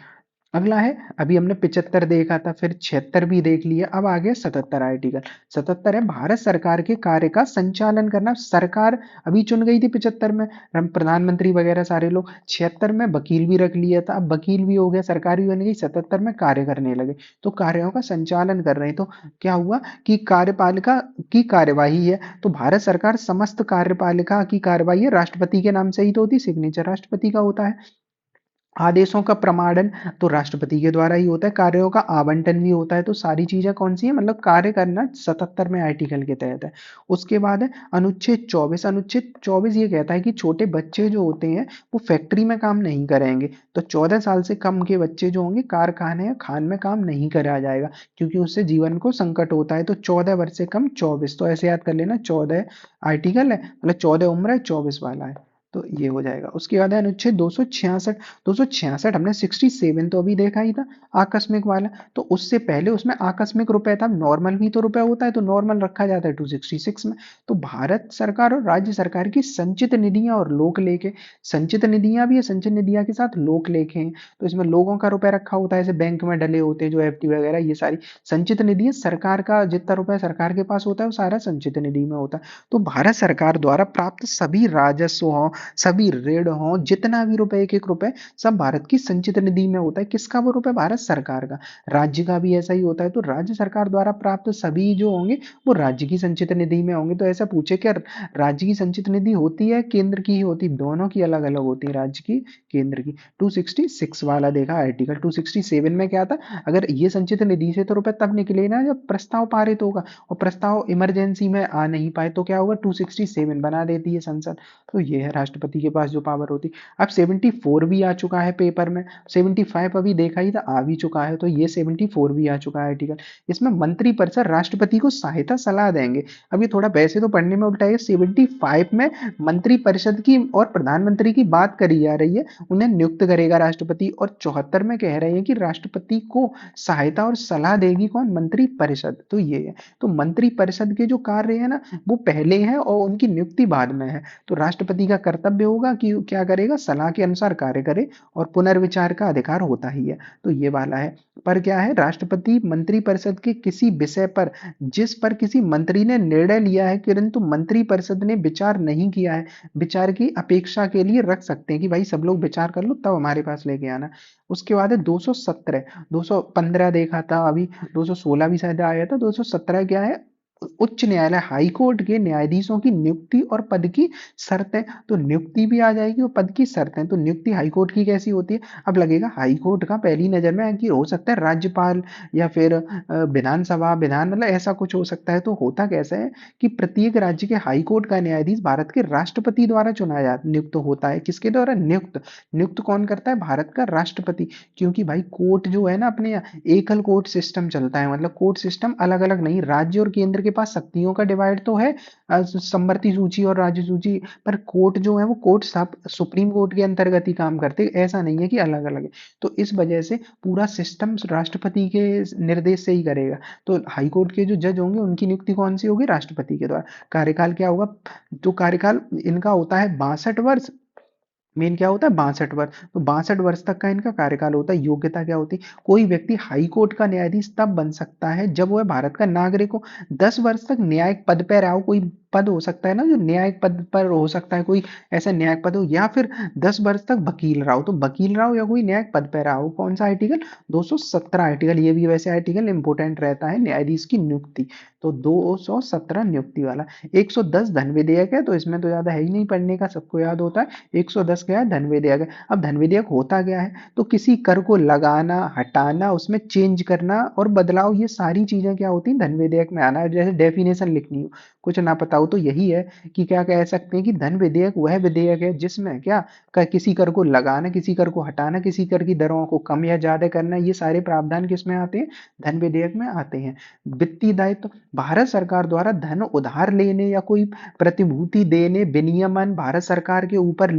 अगला है, अभी हमने 75 देखा था, फिर 76 भी देख लिया, अब आ गया 77 आर्टिकल। 77 है भारत सरकार के कार्य का संचालन करना। सरकार अभी चुन गई थी 75 में, हम प्रधानमंत्री वगैरह सारे लोग। 76 में वकील भी रख लिया था, अब वकील भी हो गया, सरकार भी बन गई, 77 में कार्य करने लगे। तो कार्यों का संचालन कर रहे हैं। तो क्या हुआ कि कार्यपालिका की कार्यवाही है, तो भारत सरकार समस्त कार्यपालिका की कार्यवाही है, राष्ट्रपति के नाम से ही तो होती, सिग्नेचर राष्ट्रपति का होता है। आदेशों का प्रमाणन तो राष्ट्रपति के द्वारा ही होता है, कार्यों का आवंटन भी होता है। तो सारी चीजें कौन सी है, मतलब कार्य करना 77 में आर्टिकल के तहत है। उसके बाद है अनुच्छेद 24। अनुच्छेद 24 ये कहता है कि छोटे बच्चे जो होते हैं वो फैक्ट्री में काम नहीं करेंगे। तो 14 साल से कम के बच्चे जो होंगे कारखाने या खान में काम नहीं कराया जाएगा, क्योंकि उससे जीवन को संकट होता है। तो 14 वर्ष से कम 24, तो ऐसे याद कर लेना, 14 आर्टिकल है, मतलब 14 उम्र है, 24 वाला है। तो ये हो जाएगा। उसके बाद है अनुच्छेद 266। 266 हमने 67 तो अभी देखा ही था, आकस्मिक वाला। तो उससे पहले उसमें आकस्मिक रुपए था, नॉर्मल भी तो रुपए होता है, तो नॉर्मल रखा जाता है 266 में। तो भारत सरकार और राज्य सरकार की संचित निधियां और लोक लेखे, संचित निधियां भी है, संचित निधियां के साथ लोक लेखे हैं। तो इसमें लोगों का रुपए रखा होता है, जैसे बैंक में डले होते हैं जो एफडी वगैरह, ये सारी संचित निधि है। सरकार का जितना रुपए सरकार के पास होता है वो सारा संचित निधि में होता है। तो भारत सरकार द्वारा प्राप्त सभी राजस्व हो, सभी ऋण हो, जितना भी रुपए, एक एक रुपए सब भारत की संचित निधि में होता है। किसका, वो रुपए भारत सरकार का। राज्य का भी ऐसा ही होता है, तो राज्य सरकार द्वारा प्राप्त सभी जो होंगे वो राज्य की संचित निधि में होंगे। तो ऐसा पूछे क्या राज्य की संचित निधि होती है केंद्र की ही होती, दोनों की अलग अलग होती है, राज्य की केंद्र की। 266 वाला देखा आर्टिकल। 267 में क्या था, अगर ये संचित निधि से तो रुपए तब निकले ना जब प्रस्ताव पारित होगा, और प्रस्ताव इमरजेंसी में आ नहीं पाए तो क्या होगा, 267 बना देती है संसद। तो ये है राष्ट्रपति के पास जो पावर होती। अब 74 भी आ चुका है पेपर में, 75 अभी देखा ही था, आ भी चुका है, तो ये 74 भी आ चुका है आर्टिकल। इसमें मंत्रिपरिषद राष्ट्रपति को सहायता सलाह देंगे। अब ये थोड़ा वैसे तो पढ़ने में उल्टा है, 75 में मंत्रिपरिषद की और प्रधानमंत्री की बात करी जा रही है, उन्हें नियुक्त करेगा राष्ट्रपति। और 74 में कह रहे हैं कि राष्ट्रपति को सहायता और सलाह देगी कौन, मंत्रिपरिषद। तो ये है, तो मंत्रिपरिषद के जो कार्य है ना वो पहले हैं और उनकी नियुक्ति बाद में है। तो राष्ट्रपति का कर्तव्य होगा कि क्या करेगा, सलाह के अनुसार कार्य करे, और पुनर्विचार का अधिकार होता ही है। तो ये वाला है। पर क्या है, राष्ट्रपति मंत्रिपरिषद के किसी विषय पर जिस पर किसी मंत्री ने निर्णय लिया है किंतु मंत्रिपरिषद ने विचार नहीं किया है, विचार की अपेक्षा के लिए रख सकते हैं कि भाई सब लोग विचार कर लो तब हमारे पास लेके आना। उसके बाद है 217। 215 देखा था अभी, 216 भी शायद आया था, 217 क्या है, उच्च न्यायालय हाई कोर्ट के न्यायाधीशों की नियुक्ति और पद की शर्तें। तो नियुक्ति भी आ जाएगी और पद की शर्तें। तो नियुक्ति हाई कोर्ट की कैसी होती है? अब लगेगा हाई कोर्ट का पहली नजर में कि हो सकता है राज्यपाल या फिर विधानसभा विधान मतलब ऐसा कुछ हो सकता है। तो होता कैसा है कि प्रत्येक राज्य के हाई कोर्ट का न्यायाधीश भारत के राष्ट्रपति द्वारा चुना जा नियुक्त होता है। किसके द्वारा नियुक्त? नियुक्त कौन करता है? भारत का राष्ट्रपति। क्योंकि भाई कोर्ट जो है ना अपने यहाँ एकल कोर्ट सिस्टम चलता है, मतलब कोर्ट सिस्टम अलग अलग नहीं। राज्य और केंद्र के पास शक्तियों का डिवाइड तो है, समवर्ती सूची और राज्य सूची, पर कोर्ट जो है वो कोर्ट सब सुप्रीम कोर्ट के अंतर्गत ही काम करते, ऐसा नहीं है कि अलग अलग है। तो इस वजह से पूरा सिस्टम राष्ट्रपति के निर्देश से ही करेगा। तो हाई कोर्ट के जो जज होंगे उनकी नियुक्ति कौन सी होगी? राष्ट्रपति के द्वारा। कार्यकाल क्या होगा? तो कार्यकाल इनका होता है 62 वर्ष। मेन क्या होता है? 62 वर्ष। तो 62 वर्ष तक का इनका कार्यकाल होता है। योग्यता क्या होती है? कोई व्यक्ति हाई कोर्ट का न्यायाधीश तब बन सकता है जब वह भारत का नागरिक हो, 10 वर्ष तक न्यायिक पद पर रहा हो। कोई पद हो सकता है ना जो न्यायिक पद पर हो सकता है, कोई ऐसा न्यायिक पद हो, या फिर 10 वर्ष तक वकील रहा हो। तो वकील रहा हो या कोई न्यायिक पद पर रहा हो। कौन सा आर्टिकल? 217 आर्टिकल। ये भी वैसे आर्टिकल इंपोर्टेंट रहता है न्यायाधीश की नियुक्ति। तो 217 नियुक्ति वाला। 110 धन विधेयक है, तो इसमें तो ज्यादा है ही नहीं पढ़ने का, सबको याद होता है। 110 क्या है? धन विधेयक है। अब धन विधेयक होता क्या है? तो किसी कर को लगाना, हटाना, उसमें चेंज करना और बदलाव, ये सारी चीजें क्या होती हैं? धन विधेयक में आना है। जैसे डेफिनेशन लिखनी हो, कुछ ना पता हो, तो यही है कि क्या कह सकते हैं कि धन विधेयक वह विधेयक है जिसमें क्या किसी कर को लगाना, किसी कर को हटाना, किसी कर की दरों को कम या ज्यादा करना, ये सारे प्रावधान किसमें आते हैं? धन विधेयक में आते हैं। वित्तीय दायित्व, भारत सरकार द्वारा धन उधार लेने या कोई प्रतिभूति देने, विनियमन भारत सरकार के ऊपर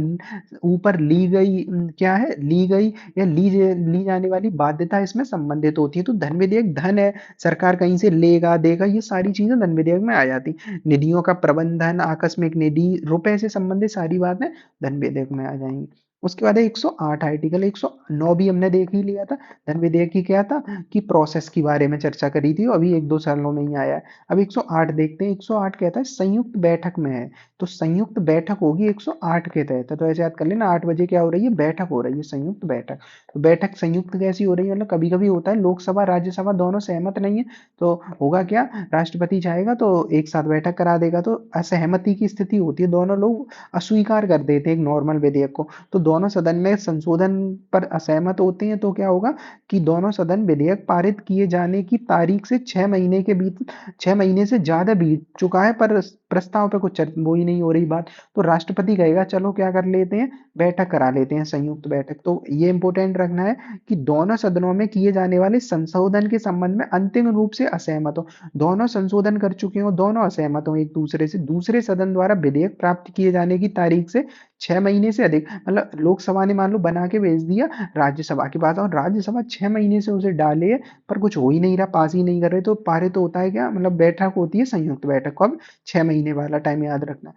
ऊपर ली गई क्या है? ली गई या ली जाने वाली बाध्यता इसमें संबंधित होती है। तो धन विधेयक धन है, सरकार कहीं से लेगा देगा, ये सारी चीजें धन विधेयक में आ जाती। निधियों का प्रबंधन, आकस्मिक निधि, रुपए से संबंधित सारी बातें धन विधेयक में आ जाएंगी। उसके बाद है 108 आर्टिकल। 109 भी हमने देख ही लिया था। धन विधेयक की क्या था कि प्रोसेस के बारे में चर्चा करी थी, अभी 1-2 सालों में ही आया है। अब 108 देखते हैं। 108 कहता है संयुक्त बैठक में है। तो संयुक्त बैठक होगी 108 के तहत। तो ऐसे याद कर लेना, 8 बजे क्या हो रही है? बैठक हो रही है, संयुक्त बैठक। तो बैठक संयुक्त कैसी हो रही है? मतलब कभी कभी होता है लोकसभा राज्यसभा दोनों सहमत नहीं है, तो होगा क्या? राष्ट्रपति चाहेगा तो एक साथ बैठक करा देगा। तो असहमति की स्थिति होती है, दोनों लोग अस्वीकार कर देते हैं एक नॉर्मल विधेयक को, तो दोनों सदन में संशोधन पर असहमत होते हैं। तो क्या होगा कि दोनों सदन विधेयक पारित किए जाने की तारीख से 6 महीने के बीच, 6 महीने से ज्यादा बीत चुका है पर प्रस्ताव पे कुछ वो ही नहीं हो रही बात, तो राष्ट्रपति कहेगा चलो क्या कर लेते हैं? बैठक करा लेते हैं, संयुक्त बैठक। तो ये इंपॉर्टेंट रखना है कि दोनों सदनों में किए जाने वाले संशोधन के संबंध में अंतिम रूप से असहमत हो। दोनों संशोधन कर चुके हो, दोनों असहमत हो एक दूसरे से, दूसरे सदन द्वारा विधेयक प्राप्त किए जाने की तारीख से 6 महीने से अधिक, मतलब लोकसभा ने मान लो बना के भेज दिया राज्यसभा के पास, और राज्यसभा 6 महीने से उसे डाले पर कुछ हो ही नहीं रहा, पास ही नहीं कर रहे, तो पारित तो होता है क्या? मतलब बैठक होती है संयुक्त बैठक। कब? 6 महीने वाला टाइम याद रखना।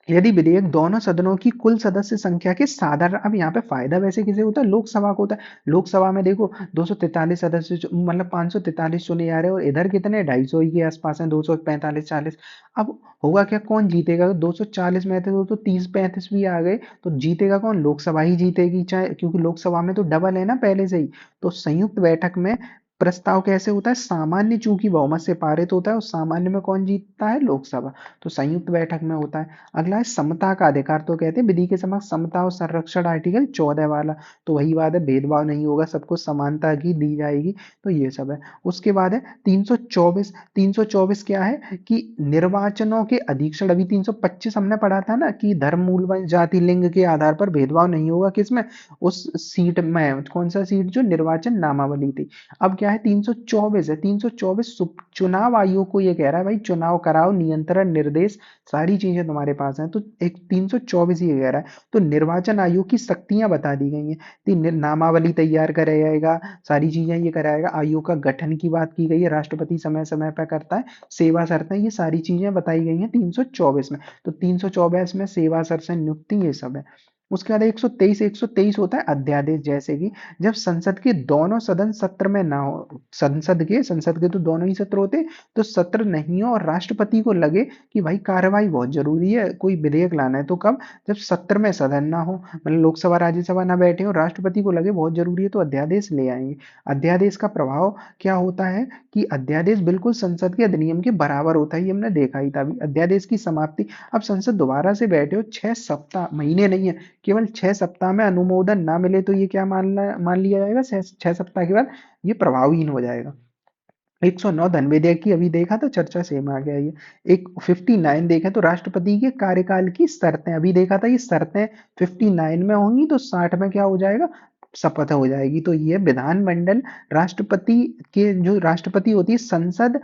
यदि विधेयक दोनों सदनों की कुल सदस्य संख्या के साधारण, अब यहाँ पे फायदा वैसे किसे होता है? लोकसभा को होता है। लोकसभा में देखो 243 सदस्य मतलब 543 चुने जा रहे हैं, और इधर कितने 250 के आसपास हैं, 245-40। अब होगा क्या? कौन जीतेगा? 240 में थे तो 30-35 भी आ गए, तो जीतेगा कौन? लोकसभा ही जीतेगी, चाहे, क्योंकि लोकसभा में तो डबल है ना पहले से ही। तो संयुक्त बैठक में प्रस्ताव कैसे होता है? सामान्य चूंकि बहुमत से पारित होता है, और सामान्य में कौन जीतता है? लोकसभा। तो संयुक्त बैठक में होता है। अगला है समता का अधिकार। तो कहते हैं विधि के समक्ष समता और संरक्षण, आर्टिकल 14 वाला। तो वही बात है, भेदभाव नहीं होगा, सबको समानता की दी जाएगी। तो ये सब है। उसके बाद है 324। 324 क्या है कि निर्वाचनों के अधीक्षण। अभी 325 हमने पढ़ा था ना कि धर्म, मूल, वंश, जाति, लिंग के आधार पर भेदभाव नहीं होगा। किसमें? उस सीट में। कौन सा सीट? जो निर्वाचन नामावली थी। अब क्या है? 324 है। 324 चुनाव आयोग को ये कह रहा है भाई चुनाव कराओ, नियंत्रण, निर्देश, सारी चीजें तुम्हारे पास हैं। तो एक 324 ये कह रहा है। तो निर्वाचन आयोग की शक्तियां बता दी गई हैं कि नामावली तैयार कराएगा, सारी चीजें ये कराएगा। आयोग का गठन की बात की गई है, राष्ट्रपति समय समय पर करता है। सेवा शर्तें, ये सारी चीजें बताई गई हैं 324 में। तो 324 में सेवा शर्तें, नियुक्ति, ये सब है। उसके बाद 123 होता है अध्यादेश, जैसे कि जब संसद के दोनों सदन सत्र में ना हो, संसद के तो दोनों ही सत्र होते हैं, तो सत्र नहीं हो और राष्ट्रपति को लगे कि भाई कार्रवाई बहुत जरूरी है, कोई विधेयक लाना है, तो कब, जब सत्र में सदन ना हो, मतलब लोकसभा राज्यसभा ना बैठे हो, राष्ट्रपति को लगे बहुत जरूरी है, तो अध्यादेश ले आएंगे। अध्यादेश का प्रभाव क्या होता है कि अध्यादेश बिल्कुल संसद के अधिनियम के बराबर होता है, ये हमने देखा ही था अभी। अध्यादेश की समाप्ति, अब संसद दोबारा से बैठे हो, 6 सप्ताह, महीने नहीं है, केवल 6 सप्ताह में अनुमोदन ना मिले तो ये क्या मान लिया जाएगा, 6 सप्ताह के बाद ये प्रभावहीन हो जाएगा। 109 धन विधेयक की अभी देखा तो चर्चा सेम आ गया ये। एक 59 देखें तो राष्ट्रपति के कार्यकाल की शर्तें, अभी देखा था ये शर्तें 59 में होंगी, तो 60 में क्या हो जाएगा, शपथ हो जाएगी। तो ये विधानमंडल, राष्ट्रपति के, जो राष्ट्रपति होती है संसद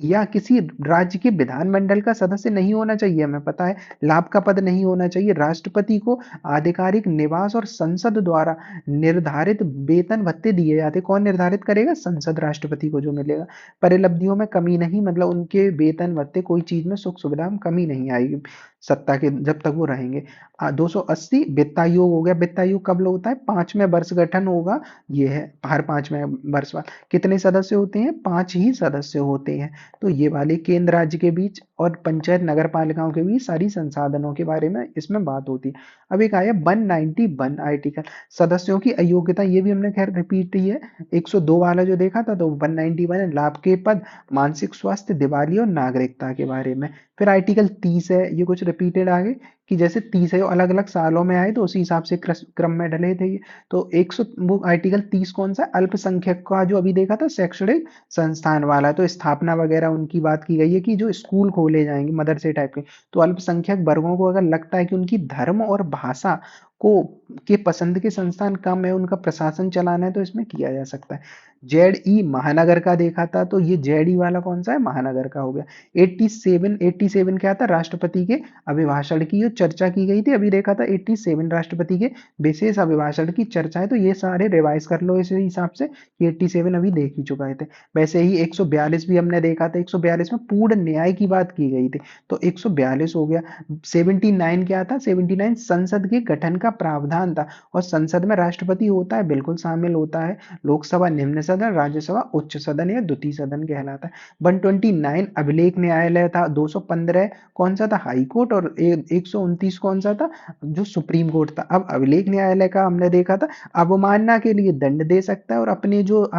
या किसी राज्य के विधानमंडल का सदस्य नहीं होना चाहिए, हमें पता है, लाभ का पद नहीं होना चाहिए। राष्ट्रपति को आधिकारिक निवास और संसद द्वारा निर्धारित वेतन भत्ते दिए जाते, कौन निर्धारित करेगा, संसद, राष्ट्रपति को जो मिलेगा। परिलब्धियों में कमी नहीं, मतलब उनके वेतन भत्ते, कोई चीज में सुख सुविधा में कमी नहीं आएगी सत्ता के जब तक वो रहेंगे। 280 वित्त आयोग हो गया। वित्त आयोग कब होता है, 5वें वर्ष गठन होगा, ये है हर 5वें वर्ष बाद। कितने सदस्य होते हैं, 5 ही सदस्य होते हैं। तो ये वाले केंद्र राज्य के बीच और पंचायत नगर पालिकाओं के बीच सारी संसाधनों के बारे में इसमें बात होती है। अब एक आया 191 आर्टिकल, सदस्यों की अयोग्यता, ये भी हमने खैर रिपीट ही है। 102 वाला जो देखा था, तो 191 है लाभ के पद, मानसिक स्वास्थ्य, दिवाली और नागरिकता के बारे में। फिर आर्टिकल 30 है, ये कुछ रिपीटेड आगे, कि जैसे 30 है अलग अलग सालों में आए तो उसी हिसाब से क्रम में डले थे ये। तो 100 वो आर्टिकल 30 कौन सा, अल्पसंख्यक का, जो अभी देखा था शैक्षणिक संस्थान वाला, तो स्थापना वगैरह उनकी बात की गई है कि जो स्कूल खोले जाएंगे मदरसे टाइप के, तो अल्पसंख्यक वर्गों को अगर लगता है कि उनकी धर्म और भाषा को के पसंद के संस्थान कम है, उनका प्रशासन चलाना है, तो इसमें किया जा सकता है। जेड ई महानगर का देखा था, तो ये जेड ई वाला कौन सा है, महानगर का हो गया। 87 क्या था, राष्ट्रपति के अभिभाषण की जो चर्चा की गई थी, अभी देखा था 87 राष्ट्रपति के विशेष अभिभाषण की चर्चा है, तो ये सारे रिवाइज कर लो इस हिसाब से, 87 अभी देख ही चुका थे। वैसे ही 142 भी हमने देखा था, 142 में पूर्ण न्याय की बात की गई थी, तो 142 हो गया। 79 क्या था, 79 संसद के गठन का प्रावधान था, और संसद में राष्ट्रपति होता है, बिल्कुल शामिल होता है। लोकसभा निम्न सदन, राज्यसभा उच्च सदन या द्वितीय सदन कहलाता है। 129 अभिलेख न्यायालय था। 215 कौन सा था, हाई कोर्ट, और 129 कौन सा था, जो सुप्रीम कोर्ट था। अब अभिलेख न्यायालय का हमने देखा था, अवमानना के लिए दंड दे सकता है, और अपने जो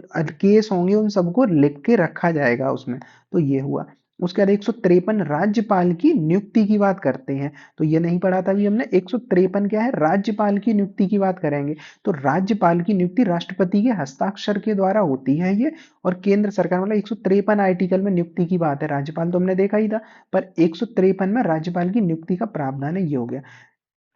केस होंगे उन सबको लिख के रखा जाएगा उसमें, तो ये हुआ। उसके बाद 153 राज्यपाल की नियुक्ति की बात करते हैं, तो ये नहीं पढ़ा था अभी हमने। 153 क्या है, राज्यपाल की नियुक्ति की बात करेंगे। तो राज्यपाल की नियुक्ति राष्ट्रपति के हस्ताक्षर के द्वारा होती है ये, और केंद्र सरकार, मतलब 153 आर्टिकल में नियुक्ति की बात है। राज्यपाल तो हमने देखा ही था, पर 153 में राज्यपाल की नियुक्ति का प्रावधान है, ये हो गया।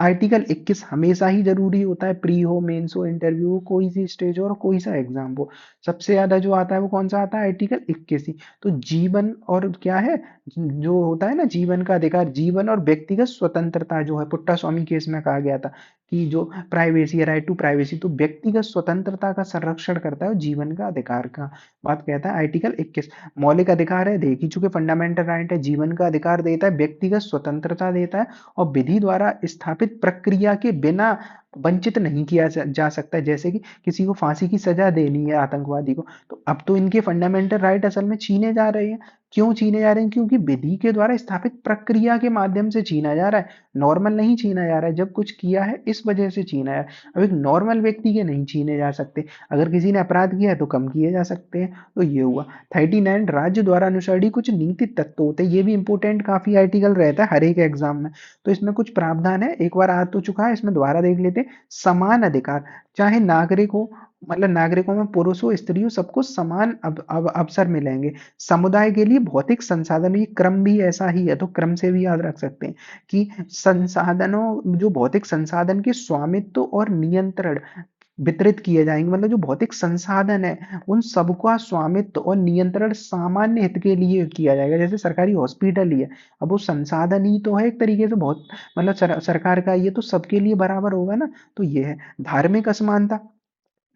आर्टिकल 21 हमेशा ही जरूरी होता है, प्री हो, मेंस हो, इंटरव्यू हो, कोई सी स्टेज हो और कोई सा एग्जाम हो। सबसे ज्यादा जो आता है वो कौन सा आता है, आर्टिकल 21 ही। तो जीवन और क्या है, जो होता है ना जीवन का अधिकार, जीवन और व्यक्तिगत स्वतंत्रता, जो है पुट्टा स्वामी केस में कहा गया था कि जो प्राइवेसी है, राइट टू प्राइवेसी, तो व्यक्तिगत स्वतंत्रता का संरक्षण करता है, और जीवन का अधिकार का बात कहता है आर्टिकल 21। मौलिक अधिकार है, देख ही चुके, फंडामेंटल राइट है, जीवन का अधिकार देता है, व्यक्तिगत स्वतंत्रता देता है, और विधि द्वारा स्थापित प्रक्रिया के बिना वंचित नहीं किया जा सकता है। जैसे कि किसी को फांसी की सजा देनी है आतंकवादी को, तो अब तो इनके फंडामेंटल राइट असल में छीने जा रहे हैं। क्यों छीने जा रहे हैं, क्योंकि विधि के द्वारा स्थापित प्रक्रिया के माध्यम से छीना जा रहा है, नॉर्मल नहीं छीना जा रहा है। जब कुछ किया है इस वजह से छीना है। अब एक नॉर्मल व्यक्ति के नहीं छीने जा सकते, अगर किसी ने अपराध किया है तो कम किए जा सकते हैं, तो ये हुआ। 39 राज्य द्वारा अनुसरणीय कुछ नीति तत्व होते हैं, ये भी इंपोर्टेंट काफी आर्टिकल रहता है हर एक एग्जाम में, तो इसमें कुछ प्रावधान है, एक बार आ तो चुका है, इसमें दोबारा देख लेते हैं। समान अधिकार, चाहे नागरिक हो, मतलब नागरिकों में पुरुष हो स्त्री हो, सबको समान अवसर मिलेंगे। समुदाय के लिए भौतिक संसाधन, ये क्रम भी ऐसा ही है, तो क्रम से भी याद रख सकते हैं कि संसाधनों, जो भौतिक संसाधन के स्वामित्व और नियंत्रण वितरित किए जाएंगे, मतलब जो भौतिक संसाधन है उन सबका स्वामित्व और नियंत्रण सामान्य हित के लिए किया जाएगा। जैसे सरकारी हॉस्पिटल ही है, अब वो संसाधन ही तो है एक तरीके से, बहुत मतलब सरकार का, ये तो सबके लिए बराबर होगा ना, तो ये है। धार्मिक असमानता,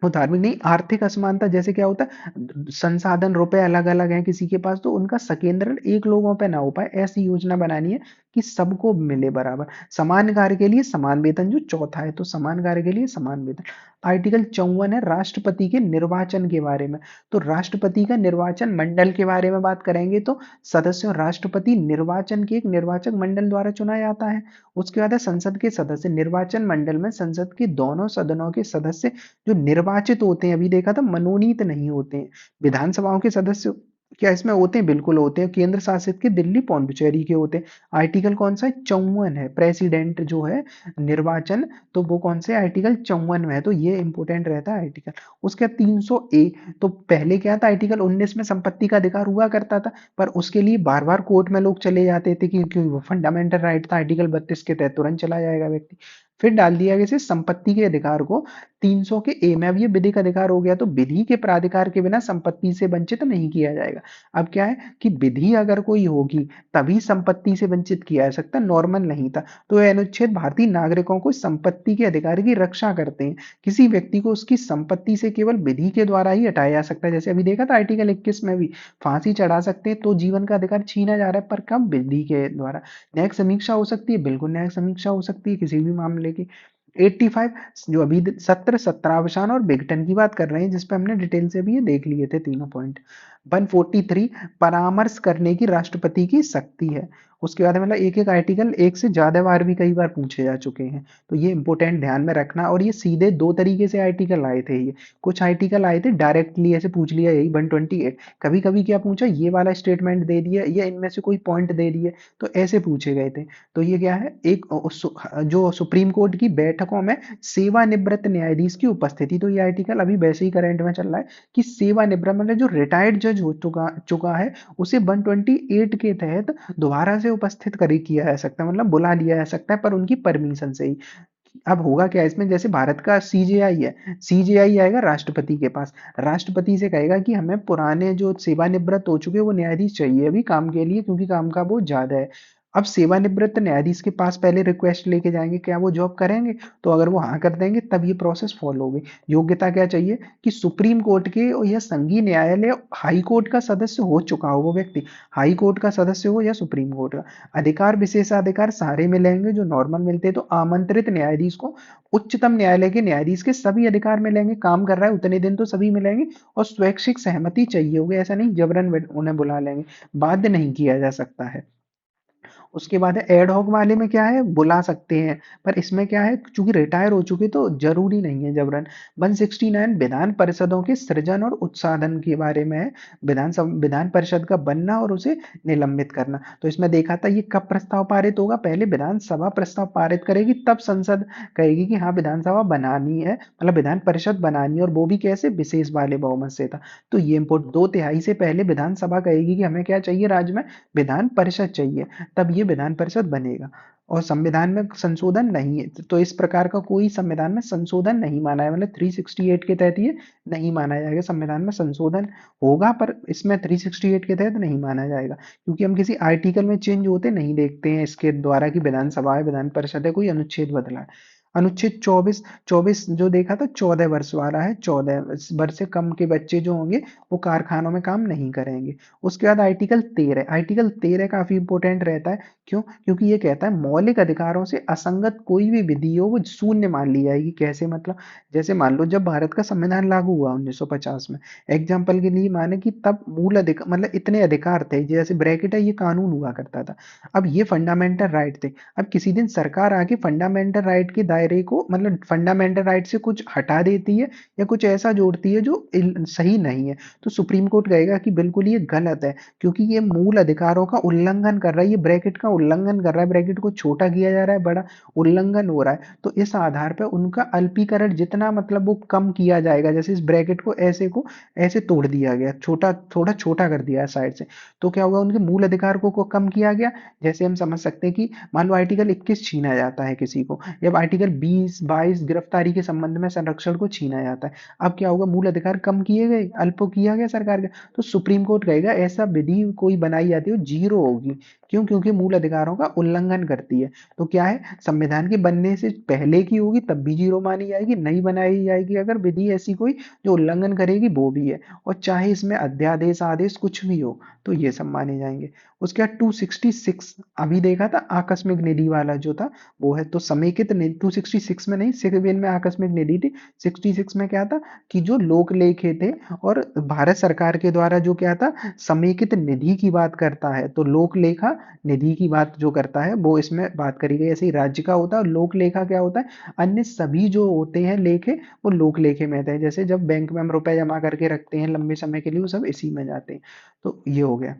वो धार्मिक नहीं, आर्थिक असमानता, जैसे क्या होता है, संसाधन रुपए अलग अलग हैं किसी के पास, तो उनका संकेंद्रण एक लोगों पे ना हो पाए, ऐसी योजना बनानी है कि सबको मिले बराबर, समान कार्य के लिए समान वेतन जो चौथा है, तो समान कार्य के लिए समान वेतन। आर्टिकल 54 है राष्ट्रपति के निर्वाचन के बारे में। तो राष्ट्रपति का निर्वाचन मंडल के बारे में बात करेंगे तो सदस्यों राष्ट्रपति निर्वाचन के एक निर्वाचक मंडल द्वारा चुना जाता है। उसके बाद है संसद के सदस्य, निर्वाचन मंडल में संसद के दोनों सदनों के सदस्य जो निर्वाचित होते हैं, अभी देखा था मनोनीत नहीं होते हैं। विधानसभाओं के सदस्य क्या इसमें होते हैं? बिल्कुल होते हैं। केंद्र शासित के दिल्ली पौंडुचेरी के होते हैं। आर्टिकल कौन सा है? 54 है। प्रेसिडेंट जो है निर्वाचन, तो वो कौन से आर्टिकल 54 में है, तो ये इंपॉर्टेंट रहता है आर्टिकल। उसके बाद 300 ए, तो पहले क्या था आर्टिकल 19 में संपत्ति का अधिकार हुआ करता था, पर उसके लिए बार बार कोर्ट में लोग चले जाते थे क्योंकि वो फंडामेंटल राइट था, आर्टिकल 32 के तहत तुरंत चला जाएगा व्यक्ति। फिर डाल दिया गया इसे संपत्ति के अधिकार को 300 के ए में। अब ये विधिक अधिकार हो गया, तो विधि के प्राधिकार के बिना संपत्ति से वंचित नहीं किया जाएगा। अब क्या है कि विधि अगर कोई होगी तभी संपत्ति से वंचित किया जा सकता, नॉर्मल नहीं था। तो यह अनुच्छेद भारतीय नागरिकों को संपत्ति के अधिकार की रक्षा करते हैं। किसी व्यक्ति को उसकी संपत्ति से केवल विधि के द्वारा ही हटाया जा सकता है। जैसे अभी देखा था आर्टिकल 21 में भी फांसी चढ़ा सकते हैं, तो जीवन का अधिकार छीना जा रहा है, पर कब? विधि के द्वारा। न्यायिक समीक्षा हो सकती है, बिल्कुल न्यायिक समीक्षा हो सकती है किसी भी मामले की। 85 जो अभी सत्र सत्रावसान और विघटन की बात कर रहे हैं, जिसपे हमने डिटेल से भी ये देख लिए थे तीनों पॉइंट। 143 परामर्श करने की राष्ट्रपति की शक्ति है। उसके बाद मतलब एक एक आर्टिकल एक से ज्यादा बार भी कई बार पूछे जा चुके हैं, तो ये इंपॉर्टेंट ध्यान में रखना। और ये सीधे दो तरीके से आर्टिकल आए थे, ये कुछ आर्टिकल आए थे डायरेक्टली ऐसे पूछ लिया यही 128, कभी कभी क्या पूछा ये वाला स्टेटमेंट दे दिया या इनमें से कोई पॉइंट दे दिए, तो ऐसे पूछे गए थे। तो ये क्या है, एक जो सुप्रीम कोर्ट की बैठकों में सेवानिवृत्त न्यायाधीश की उपस्थिति, तो ये आर्टिकल अभी वैसे ही करंट में चल रहा है कि सेवानिवृत्त मतलब जो रिटायर्ड जज हो चुका चुका है उसे 128 के तहत दोबारा से उपस्थित कर किया जा सकता है, मतलब बुला लिया जा सकता है, पर उनकी परमिशन से ही। अब होगा क्या इसमें, जैसे भारत का सीजेआई है, सीजेआई आएगा राष्ट्रपति के पास, राष्ट्रपति से कहेगा कि हमें पुराने जो सेवानिवृत्त हो चुके वो न्यायाधीश चाहिए अभी काम के लिए, क्योंकि काम का बहुत ज्यादा है। अब सेवानिवृत्त न्यायाधीश के पास पहले रिक्वेस्ट लेके जाएंगे क्या वो जॉब करेंगे, तो अगर वो हाँ कर देंगे तब ये प्रोसेस फॉलो होगी। योग्यता क्या चाहिए कि सुप्रीम कोर्ट के या संघीय न्यायालय हाई कोर्ट का सदस्य हो चुका हो वो व्यक्ति, हाई कोर्ट का सदस्य हो या सुप्रीम कोर्ट का। अधिकार विशेषाधिकार सारे मिलेंगे जो नॉर्मल मिलते हैं, तो आमंत्रित न्यायाधीश को उच्चतम न्यायालय के न्यायाधीश के सभी अधिकार मिलेंगे, काम कर रहा है उतने दिन तो सभी मिलेंगे। और स्वैच्छिक सहमति चाहिए होगी, ऐसा नहीं जबरन उन्हें बुला लेंगे, बाध्य नहीं किया जा सकता है। उसके बाद है एड हॉक वाले में क्या है, बुला सकते हैं, पर इसमें क्या है चूंकि रिटायर हो चुके तो जरूरी नहीं है जबरन। 169 विधान परिषदों के सृजन और उत्साधन के बारे में है, विधान परिषद का बनना और उसे निलंबित करना। तो इसमें देखा था ये कब प्रस्ताव पारित होगा, पहले विधानसभा प्रस्ताव पारित करेगी तब संसद कहेगी कि हाँ विधानसभा बनानी है, मतलब विधान परिषद बनानी है, और वो भी कैसे, विशेष वाले बहुमत से था। तो ये इम्पोर्ट 2/3 से पहले विधानसभा कहेगी कि हमें क्या चाहिए राज्य में, विधान परिषद चाहिए, तब ये विधान परिषद बनेगा। और संविधान में संशोधन नहीं है, तो इस प्रकार का कोई संविधान में संशोधन नहीं माना है, मतलब 368 के तहत ये नहीं माना जाएगा। संविधान में संशोधन होगा पर इसमें 368 के तहत नहीं माना जाएगा, क्योंकि हम किसी आर्टिकल में चेंज होते नहीं देखते हैं इसके द्वारा कि विधानसभा है विधान परिषद है कोई अनुच्छेद बदला है। अनुच्छेद 24, 24 जो देखा था 14 वर्ष वाला है, 14 वर्ष से कम के बच्चे जो होंगे वो कारखानों में काम नहीं करेंगे। उसके बाद आर्टिकल 13, आर्टिकल 13 काफी इंपॉर्टेंट रहता है, क्यों? क्योंकि ये कहता है मौलिक अधिकारों से असंगत कोई भी विधि हो वो शून्य मान ली जाएगी। कैसे मतलब, जैसे मान लो जब भारत का संविधान लागू हुआ 1950 में, एग्जाम्पल के लिए माने कि तब मूल अधिकार मतलब इतने अधिकार थे, जैसे ब्रैकेट है ये कानून हुआ करता था, अब ये फंडामेंटल राइट थे। अब किसी दिन सरकार आके फंडामेंटल राइट के दायरे को मतलब फंडामेंटल राइट से कुछ हटा देती है या कुछ ऐसा जोड़ती है जो सही नहीं है, तो सुप्रीम कोर्ट कहेगा कि बिल्कुल ये गलत है, क्योंकि ये मूल अधिकारों का उल्लंघन कर रहा है, ये ब्रैकेट का उल्लंघन कर रहा है, ब्रैकेट को छोटा किया जा रहा है, बड़ा उल्लंघन हो रहा है। तो इस आधार पर उनका अल्पीकरण जितना मतलब वो कम किया जाएगा, जैसे इस ब्रैकेट को ऐसे तोड़ दिया गया, छोटा थोड़ा छोटा कर दिया साइड से, तो क्या होगा उनके मूल अधिकार को कम किया गया। जैसे हम समझ सकते हैं कि मान लो आर्टिकल 21 छीना जाता है किसी को, जब आर्टिकल 20, 22 गिरफ्तारी के संबंध में संरक्षण को छीना जाता है, अब क्या होगा मूल अधिकार कम किए गए, अल्प किया गया सरकार का, तो सुप्रीम कोर्ट कहेगा ऐसा विधि कोई बनाई जाती है जीरो होगी। क्यों? क्योंकि मूल अधिकारों का उल्लंघन करती है। तो क्या है, संविधान के बनने से पहले की होगी तब भी जीरो मानी जाएगी, नहीं बनाई जाएगी अगर विधि ऐसी कोई जो उल्लंघन करेगी वो भी है, और चाहे इसमें अध्यादेश आदेश कुछ भी हो, तो ये सब माने जाएंगे। उसके बाद 266 अभी देखा था आकस्मिक निधि वाला जो था वो है। तो समेकित निधि 266 में नहीं, सिविल में आकस्मिक निधि थी। 66 में क्या था कि जो लोक लेखे थे और भारत सरकार के द्वारा जो क्या था समेकित निधि की बात करता है, तो लोक लेखा निधि की बात जो करता है वो इसमें बात करी गई। ऐसे ही राज्य का होता है। लोक लेखा क्या होता है, अन्य सभी जो होते हैं लेखे वो लोक लेखे में आते हैं। जैसे जब बैंक में हम रुपए जमा करके रखते हैं लंबे समय के लिए, वो सब इसी में जाते हैं। तो ये हो गया।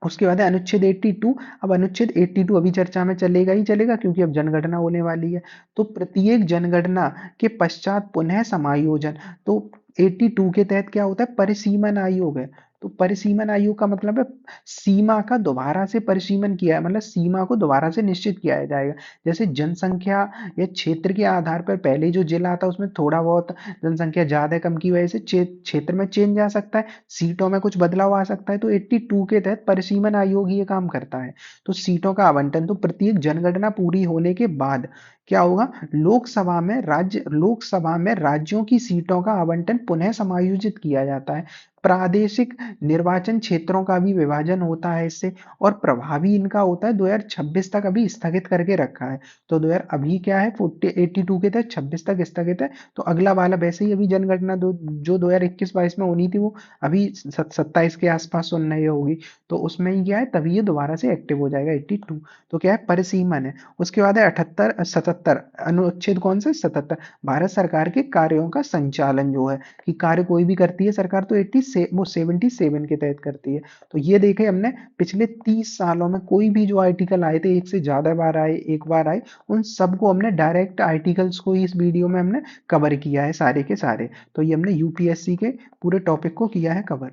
उसके बाद है अनुच्छेद 82। अब अनुच्छेद 82 अभी चर्चा में चलेगा ही चलेगा क्योंकि अब जनगणना होने वाली है। तो प्रत्येक जनगणना के पश्चात पुनः समायोजन। तो 82 के तहत क्या होता है, परिसीमन आयोग है। तो परिसीमन आयोग का मतलब है सीमा का दोबारा से परिसीमन किया है, मतलब सीमा को दोबारा से निश्चित किया जाएगा। जैसे जनसंख्या या क्षेत्र के आधार पर पहले जो जिला था उसमें थोड़ा बहुत जनसंख्या ज्यादा कम की वजह से क्षेत्र में चेंज आ सकता है, सीटों में कुछ बदलाव आ सकता है। तो 82 के तहत परिसीमन आयोग ये काम करता है। तो सीटों का आवंटन, तो प्रत्येक जनगणना पूरी होने के बाद क्या होगा, लोकसभा में राज्यों की सीटों का आवंटन पुनः समायोजित किया जाता है। प्रादेशिक निर्वाचन क्षेत्रों का भी विभाजन होता है इससे, और प्रभावी इनका होता है 2026 तक अभी स्थगित करके रखा है। तो 2000 अभी क्या है 82 के तहत 26 तक स्थगित है। तो अगला वाला वैसे ही अभी जनगणना जो 2021-22 में होनी थी वो अभी 27 के आसपास सुनने होगी। तो उसमें ही क्या है तभी ये दोबारा से एक्टिव हो जाएगा 82। तो क्या है परिसीमन है। उसके बाद है 78 77 अनुच्छेद कौन सा 77, भारत सरकार के कार्यों का संचालन जो है कि कार्य कोई भी करती है सरकार तो 80 से वो 77 के तहत करती है। तो ये देखे हमने पिछले 30 सालों में कोई भी जो आर्टिकल आए थे, एक से ज्यादा बार आए एक बार आए, उन सबको हमने डायरेक्ट आर्टिकल्स को इस वीडियो में हमने कवर किया है सारे के सारे। तो ये हमने यूपीएससी के पूरे टॉपिक को किया है कवर।